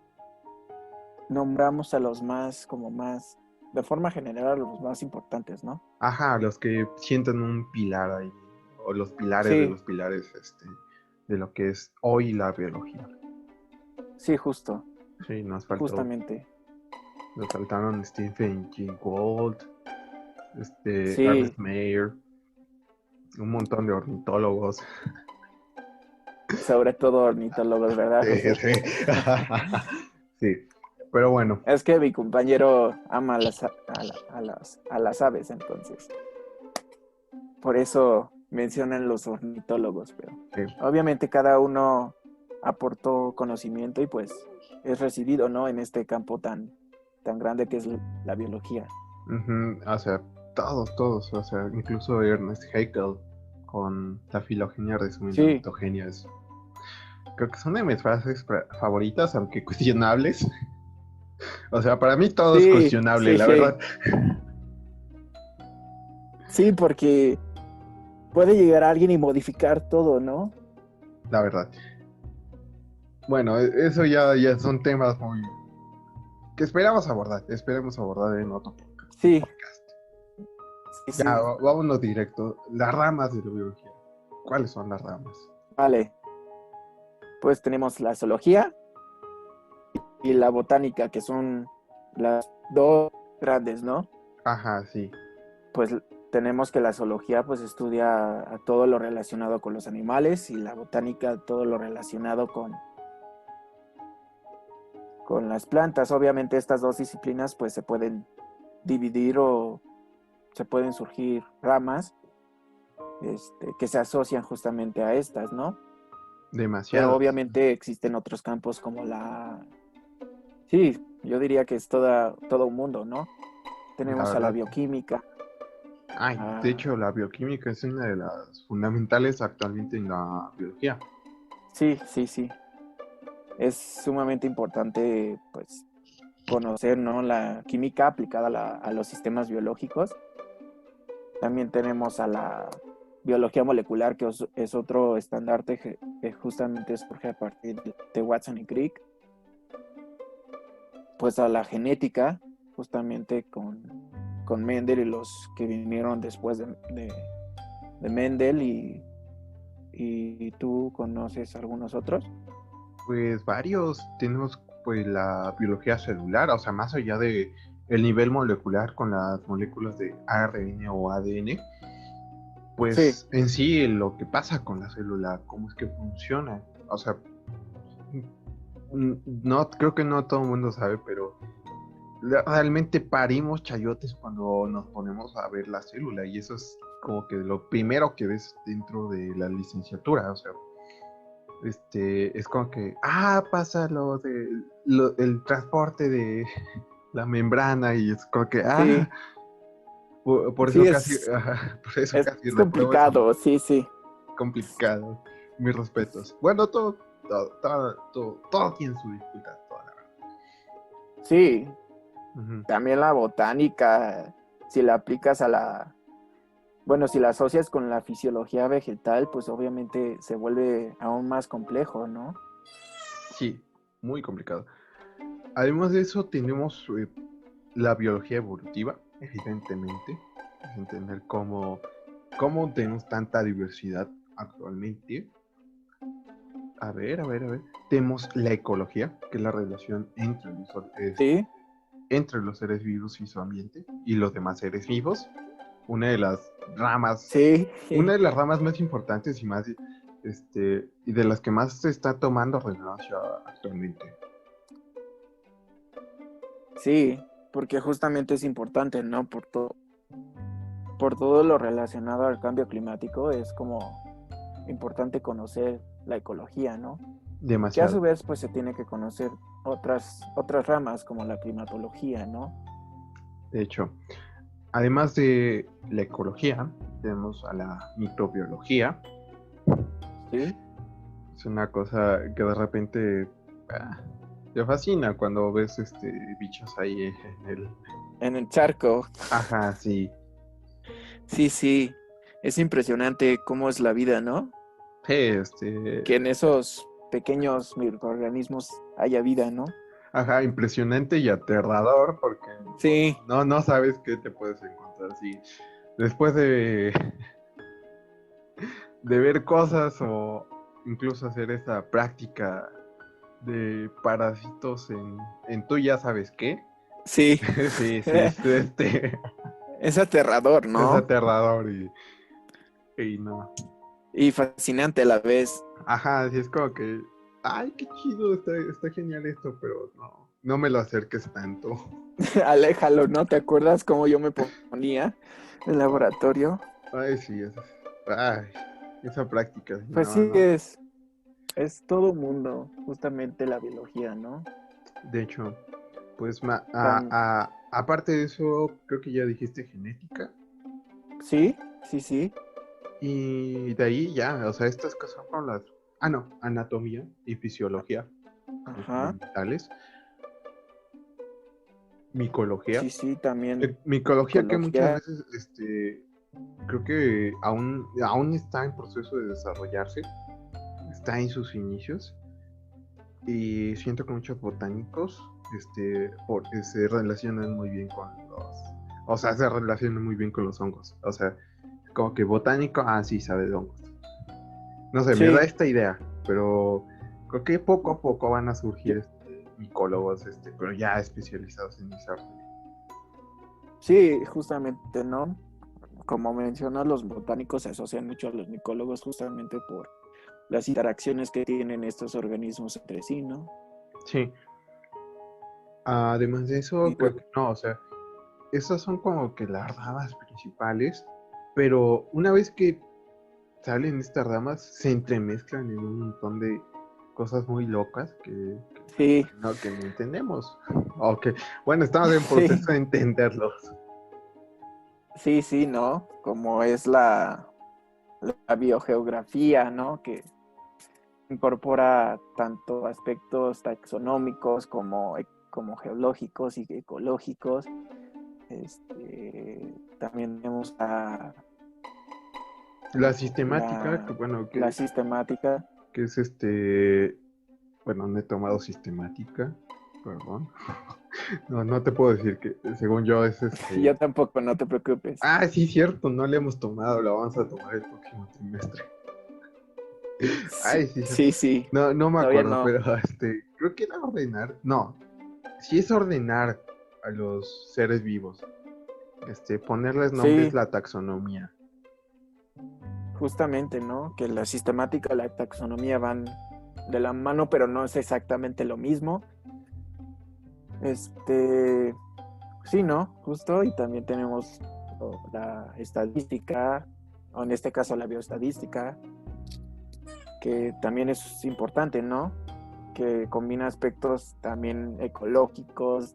[SPEAKER 2] nombramos a los más, como más, de forma general, a los más importantes, ¿no?
[SPEAKER 1] Ajá, los que sientan un pilar ahí, o los pilares de
[SPEAKER 2] Sí,
[SPEAKER 1] los pilares, de lo que es hoy la biología.
[SPEAKER 2] sí, justo,
[SPEAKER 1] Sí,
[SPEAKER 2] justamente.
[SPEAKER 1] nos faltaron Stephen Jay Gould,
[SPEAKER 2] Sí,
[SPEAKER 1] Ernest Mayr, un montón de ornitólogos.
[SPEAKER 2] sobre todo ornitólogos, ¿verdad,
[SPEAKER 1] Sí,
[SPEAKER 2] José?
[SPEAKER 1] sí. Sí, pero bueno,
[SPEAKER 2] Es que mi compañero ama a las aves, entonces. Por eso mencionan los ornitólogos, pero
[SPEAKER 1] sí.
[SPEAKER 2] obviamente cada uno aportó conocimiento y pues es recibido, ¿no? En este campo tan grande que es la biología.
[SPEAKER 1] Ujú, o sea, todos, o sea, incluso Ernest Haeckel con la filogenia resumiendo
[SPEAKER 2] Sí,
[SPEAKER 1] mitogenia creo que son de mis frases favoritas, aunque cuestionables. O sea, para mí todo es
[SPEAKER 2] sí,
[SPEAKER 1] cuestionable,
[SPEAKER 2] sí,
[SPEAKER 1] la verdad.
[SPEAKER 2] sí, porque puede llegar alguien y modificar todo, ¿no?
[SPEAKER 1] La verdad. Bueno, eso ya son temas muy que esperemos abordar en otro
[SPEAKER 2] Sí,
[SPEAKER 1] podcast.
[SPEAKER 2] sí,
[SPEAKER 1] Ya,
[SPEAKER 2] sí,
[SPEAKER 1] vámonos directo. Las ramas de la biología. ¿Cuáles son las ramas?
[SPEAKER 2] vale. Pues tenemos la zoología y la botánica, que son las dos grandes, ¿no?
[SPEAKER 1] Ajá, sí.
[SPEAKER 2] Pues tenemos que la zoología pues estudia a todo lo relacionado con los animales y la botánica todo lo relacionado con las plantas. Obviamente estas dos disciplinas pues se pueden dividir o se pueden surgir ramas que se asocian justamente a estas, ¿no? Pero
[SPEAKER 1] Demasiadas.
[SPEAKER 2] obviamente existen otros campos como la... Sí, yo diría que es todo un mundo, ¿no?
[SPEAKER 1] La
[SPEAKER 2] Tenemos a la
[SPEAKER 1] verdad.
[SPEAKER 2] bioquímica.
[SPEAKER 1] Ay, de hecho, la bioquímica es una de las fundamentales actualmente en la biología.
[SPEAKER 2] Sí, sí, sí. Es sumamente importante, pues, conocer, ¿no? La química aplicada a los sistemas biológicos. También tenemos a la biología molecular, que es otro estandarte que justamente surge a partir de Watson y Crick, pues a la genética, justamente con Mendel y los que vinieron después de Mendel, y tú conoces algunos otros.
[SPEAKER 1] Pues varios. Tenemos pues la biología celular, o sea, más allá de el nivel molecular con las moléculas de ARN o ADN,
[SPEAKER 2] Sí,
[SPEAKER 1] pues en sí lo que pasa con la célula, cómo es que funciona. O sea, no, creo que no todo el mundo sabe, pero realmente parimos chayotes cuando nos ponemos a ver la célula, y eso es como que lo primero que ves dentro de la licenciatura. O sea, es como que, pasa el transporte de la membrana, y es como que,
[SPEAKER 2] sí,
[SPEAKER 1] por
[SPEAKER 2] sí,
[SPEAKER 1] eso casi, por eso casi
[SPEAKER 2] es
[SPEAKER 1] repruebo esa
[SPEAKER 2] complicado, sí, sí.
[SPEAKER 1] complicado. Mis respetos. Bueno, todo tiene su dificultad, toda la verdad.
[SPEAKER 2] Sí,
[SPEAKER 1] Ujú.
[SPEAKER 2] también la botánica, si la aplicas bueno, si la asocias con la fisiología vegetal, pues obviamente se vuelve aún más complejo, ¿no?
[SPEAKER 1] Sí, muy complicado. Además de eso, tenemos la biología evolutiva, evidentemente. Es entender cómo tenemos tanta diversidad actualmente. A ver. Tenemos la ecología, que es la relación
[SPEAKER 2] Sí,
[SPEAKER 1] entre los seres vivos y su ambiente y los demás seres vivos. Una de las ramas,
[SPEAKER 2] sí,
[SPEAKER 1] una de las ramas más importantes y más, y de las que más se está tomando relevancia actualmente.
[SPEAKER 2] sí, porque justamente es importante, ¿no? Por todo lo relacionado al cambio climático, es como importante conocer la ecología, ¿no? Que a su
[SPEAKER 1] Demasiado.
[SPEAKER 2] vez, pues se tiene que conocer otras ramas como la climatología, ¿no?
[SPEAKER 1] De hecho, además de la ecología, tenemos a la microbiología.
[SPEAKER 2] Sí,
[SPEAKER 1] Es una cosa que de repente ah, te fascina cuando ves bichos ahí en el...
[SPEAKER 2] en el charco.
[SPEAKER 1] Ajá, sí.
[SPEAKER 2] Sí, sí, es impresionante cómo es la vida, ¿no?
[SPEAKER 1] Sí,
[SPEAKER 2] Que en esos pequeños microorganismos haya vida, ¿no?
[SPEAKER 1] ajá, impresionante y aterrador, porque
[SPEAKER 2] Sí,
[SPEAKER 1] no sabes qué te puedes encontrar. Sí, después de ver cosas o incluso hacer esa práctica de parásitos en tú ya sabes qué.
[SPEAKER 2] sí.
[SPEAKER 1] Sí, sí,
[SPEAKER 2] Es aterrador,
[SPEAKER 1] es
[SPEAKER 2] ¿no?
[SPEAKER 1] aterrador y no.
[SPEAKER 2] Y fascinante a la vez.
[SPEAKER 1] Ajá, sí, es como que, ay, qué chido, está genial esto, pero no me lo acerques tanto.
[SPEAKER 2] Aléjalo, ¿no? ¿Te acuerdas cómo yo me ponía en el laboratorio?
[SPEAKER 1] Ay, sí, ay, esa práctica, sí,
[SPEAKER 2] Pues sí,
[SPEAKER 1] no.
[SPEAKER 2] es todo mundo, justamente la biología, ¿no?
[SPEAKER 1] De hecho, pues
[SPEAKER 2] Tan,
[SPEAKER 1] aparte de eso, creo que ya dijiste genética.
[SPEAKER 2] sí, sí, sí.
[SPEAKER 1] Y de ahí ya, o sea, estas cosas son las... Ah, no, anatomía y fisiología son
[SPEAKER 2] Ajá.
[SPEAKER 1] fundamentales. Micología.
[SPEAKER 2] Sí, sí, también
[SPEAKER 1] Micología que muchas
[SPEAKER 2] ecología.
[SPEAKER 1] veces, creo que aún está en proceso de desarrollarse, está en sus inicios, y siento que muchos botánicos, se relacionan muy bien con o sea, se relacionan muy bien con los hongos. O sea, como que botánico, sí, sabe de hongos. No sé, me da
[SPEAKER 2] Sí,
[SPEAKER 1] esta idea, pero creo que poco a poco van a surgir micólogos, pero ya especializados en esa arte.
[SPEAKER 2] sí, justamente, ¿no? Como mencionas, los botánicos se asocian mucho a los micólogos justamente por las interacciones que tienen estos organismos entre sí, ¿no?
[SPEAKER 1] Sí. Además de eso,
[SPEAKER 2] Y pues
[SPEAKER 1] creo que no, o sea, esas son como que las ramas principales, pero una vez que salen estas ramas, se entremezclan en un montón de cosas muy locas
[SPEAKER 2] sí,
[SPEAKER 1] que no entendemos. O que, bueno, estamos en
[SPEAKER 2] sí,
[SPEAKER 1] proceso de entenderlos.
[SPEAKER 2] sí, sí, ¿no? Como es la biogeografía, ¿no? Que incorpora tanto aspectos taxonómicos como geológicos y ecológicos. También tenemos
[SPEAKER 1] La sistemática,
[SPEAKER 2] la sistemática.
[SPEAKER 1] que es bueno, no he tomado sistemática, perdón. No, no te puedo decir que, según yo, es
[SPEAKER 2] Yo tampoco, no te preocupes.
[SPEAKER 1] Ah, sí, cierto, no le hemos tomado, lo vamos a tomar el próximo trimestre.
[SPEAKER 2] Sí,
[SPEAKER 1] Ay, sí,
[SPEAKER 2] sí, sí.
[SPEAKER 1] no, no me
[SPEAKER 2] Todavía
[SPEAKER 1] acuerdo,
[SPEAKER 2] no.
[SPEAKER 1] pero creo que era ordenar, no, sí es ordenar a los seres vivos, ponerles nombres,
[SPEAKER 2] Sí,
[SPEAKER 1] la taxonomía.
[SPEAKER 2] justamente, ¿no? Que la sistemática y la taxonomía van de la mano, pero no es exactamente lo mismo. Sí, ¿no? Justo, y también tenemos la estadística, o en este caso la bioestadística, que también es importante, ¿no? Que combina aspectos también ecológicos,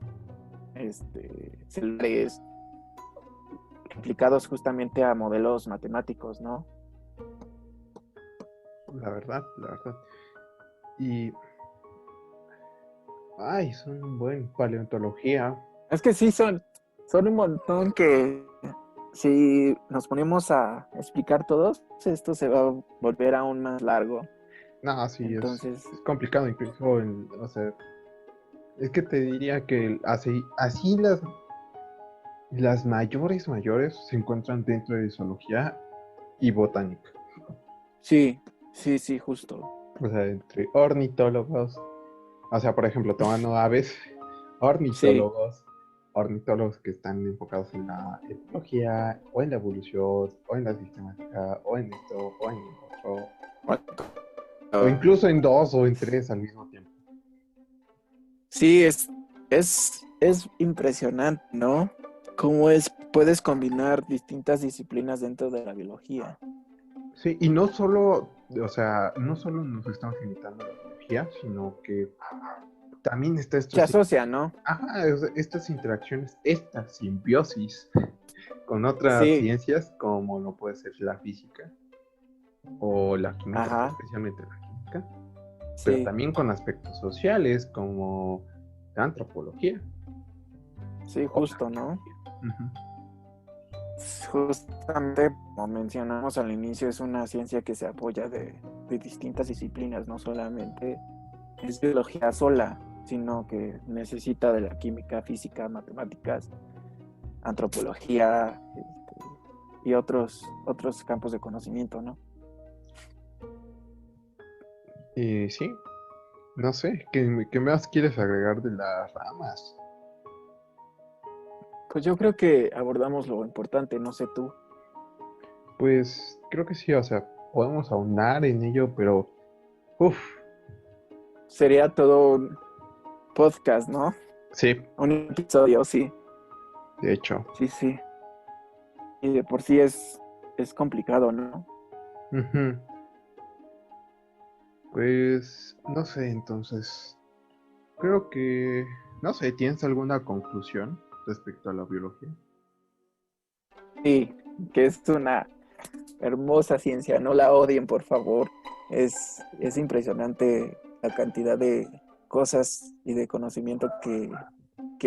[SPEAKER 2] celulares, aplicados justamente a modelos matemáticos, ¿no?
[SPEAKER 1] La verdad, la verdad. Y, ay, son un buen paleontología.
[SPEAKER 2] Es que sí, son un montón que si nos ponemos a explicar todos, esto se va a volver aún más largo.
[SPEAKER 1] No, sí,
[SPEAKER 2] Entonces,
[SPEAKER 1] es complicado incluso, o sea, es que te diría que así las mayores se encuentran dentro de zoología y botánica.
[SPEAKER 2] sí, sí, sí, justo.
[SPEAKER 1] O sea, entre ornitólogos, o sea, por ejemplo, tomando aves,
[SPEAKER 2] Sí,
[SPEAKER 1] ornitólogos que están enfocados en la etología, o en la evolución, o en la sistemática, o en esto, o en otro, o incluso en dos o en tres al mismo tiempo.
[SPEAKER 2] sí, es impresionante, ¿no? Puedes combinar distintas disciplinas dentro de la biología.
[SPEAKER 1] Sí, y no solo, o sea, no solo nos estamos limitando a la biología, sino que también está
[SPEAKER 2] Se asocia, ¿no?
[SPEAKER 1] estas interacciones, esta simbiosis con otras
[SPEAKER 2] Sí,
[SPEAKER 1] ciencias, como lo puede ser la física o la química,
[SPEAKER 2] ajá,
[SPEAKER 1] especialmente la química, pero
[SPEAKER 2] sí,
[SPEAKER 1] también con aspectos sociales como la antropología
[SPEAKER 2] sí,
[SPEAKER 1] o la
[SPEAKER 2] justo, ¿no?
[SPEAKER 1] arqueología. Ujú.
[SPEAKER 2] Justamente, como mencionamos al inicio, es una ciencia que se apoya de distintas disciplinas, no solamente es biología sola, sino que necesita de la química, física, matemáticas, antropología, y otros campos de conocimiento, ¿no?
[SPEAKER 1] Y sí, no sé, ¿qué más quieres agregar de las ramas?
[SPEAKER 2] Pues yo creo que abordamos lo importante, no sé tú.
[SPEAKER 1] Pues creo que sí, o sea, podemos aunar en ello, pero uff,
[SPEAKER 2] Sería todo un podcast, ¿no?
[SPEAKER 1] sí,
[SPEAKER 2] Un episodio, sí,
[SPEAKER 1] de hecho.
[SPEAKER 2] sí, sí. Y de por sí es complicado, ¿no?
[SPEAKER 1] Ujú. Pues no sé, entonces, creo que, no sé, ¿tienes alguna conclusión respecto a la biología?
[SPEAKER 2] Sí, que es una hermosa ciencia, no la odien, por favor. Es impresionante la cantidad de cosas y de conocimiento que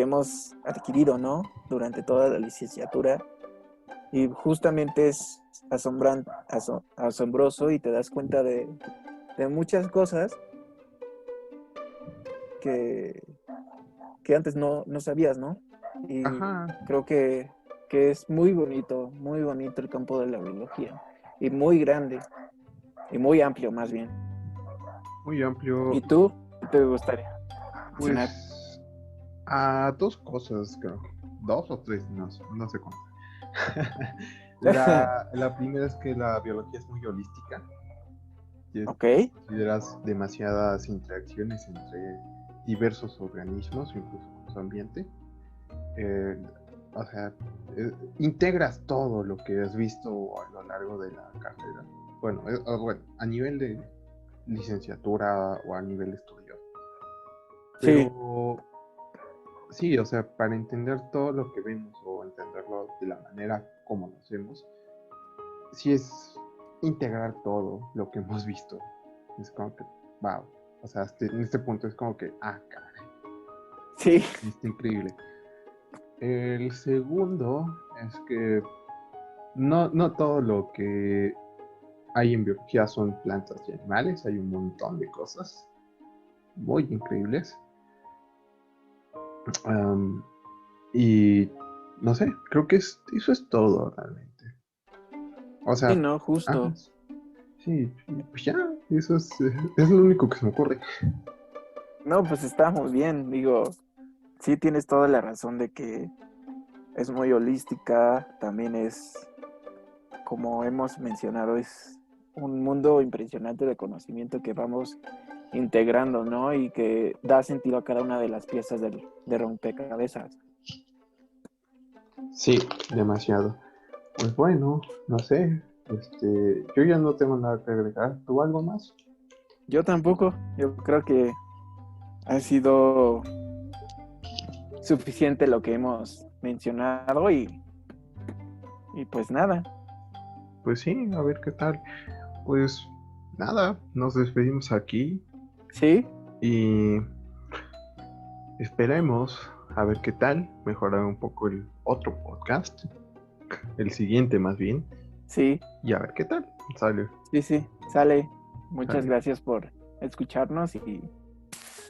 [SPEAKER 2] hemos adquirido, ¿no? Durante toda la licenciatura. Y justamente es asombroso y te das cuenta de muchas cosas que, que antes no sabías, ¿no? Y
[SPEAKER 1] Ajá,
[SPEAKER 2] creo que es muy bonito el campo de la biología. Y muy grande, y muy amplio más bien.
[SPEAKER 1] muy amplio.
[SPEAKER 2] ¿Y tú? ¿Qué te gustaría mencionar?
[SPEAKER 1] Pues a dos cosas, creo. Dos o tres, no sé cuántas. La primera es que la biología es muy holística. Y
[SPEAKER 2] Ok,
[SPEAKER 1] consideras demasiadas interacciones entre diversos organismos, incluso con su ambiente. Eh, o sea, integras todo lo que has visto a lo largo de la carrera. Bueno, a nivel de licenciatura o a nivel de estudio.
[SPEAKER 2] sí,
[SPEAKER 1] Pero sí, o sea, para entender todo lo que vemos o entenderlo de la manera como lo hacemos, sí es integrar todo lo que hemos visto. Es como que, wow. O sea, en este punto es como que, caray,
[SPEAKER 2] sí,
[SPEAKER 1] está increíble. El segundo es que no todo lo que hay en biología son plantas y animales, hay un montón de cosas muy increíbles. Am, y no sé, creo que eso es todo realmente. O
[SPEAKER 2] Sí,
[SPEAKER 1] sea,
[SPEAKER 2] no, justo.
[SPEAKER 1] sí, pues ya, eso es lo único que se me ocurre.
[SPEAKER 2] No, pues estamos bien, digo, sí tienes toda la razón de que es muy holística, también es, como hemos mencionado, es un mundo impresionante de conocimiento que vamos integrando, ¿no? Y que da sentido a cada una de las piezas de rompecabezas.
[SPEAKER 1] Sí, demasiado. Pues bueno, no sé, yo ya no tengo nada que agregar. ¿Tú algo más?
[SPEAKER 2] Yo tampoco, yo creo que ha sido suficiente lo que hemos mencionado y pues nada,
[SPEAKER 1] Pues sí, a ver qué tal. Pues nada, nos despedimos aquí
[SPEAKER 2] sí,
[SPEAKER 1] y esperemos a ver qué tal, mejorar un poco el otro podcast, el siguiente más bien,
[SPEAKER 2] sí,
[SPEAKER 1] y a ver qué tal. Sale,
[SPEAKER 2] sí, sí, sale. Muchas
[SPEAKER 1] sale.
[SPEAKER 2] gracias por escucharnos y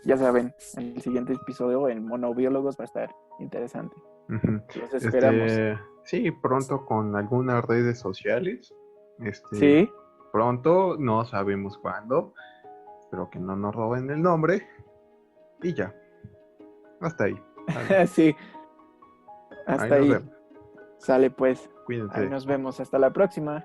[SPEAKER 2] ya saben, en el siguiente episodio en Monobiólogos va a estar interesante.
[SPEAKER 1] Ujú.
[SPEAKER 2] Los esperamos.
[SPEAKER 1] Sí, pronto con algunas redes sociales. Este,
[SPEAKER 2] Sí,
[SPEAKER 1] pronto, no sabemos cuándo. Espero que no nos roben el nombre. Y ya, hasta ahí. Sale.
[SPEAKER 2] sí,
[SPEAKER 1] Ahí
[SPEAKER 2] hasta
[SPEAKER 1] nos
[SPEAKER 2] ahí.
[SPEAKER 1] vemos.
[SPEAKER 2] Sale pues. Ahí
[SPEAKER 1] Cuídense.
[SPEAKER 2] nos vemos. Hasta la próxima.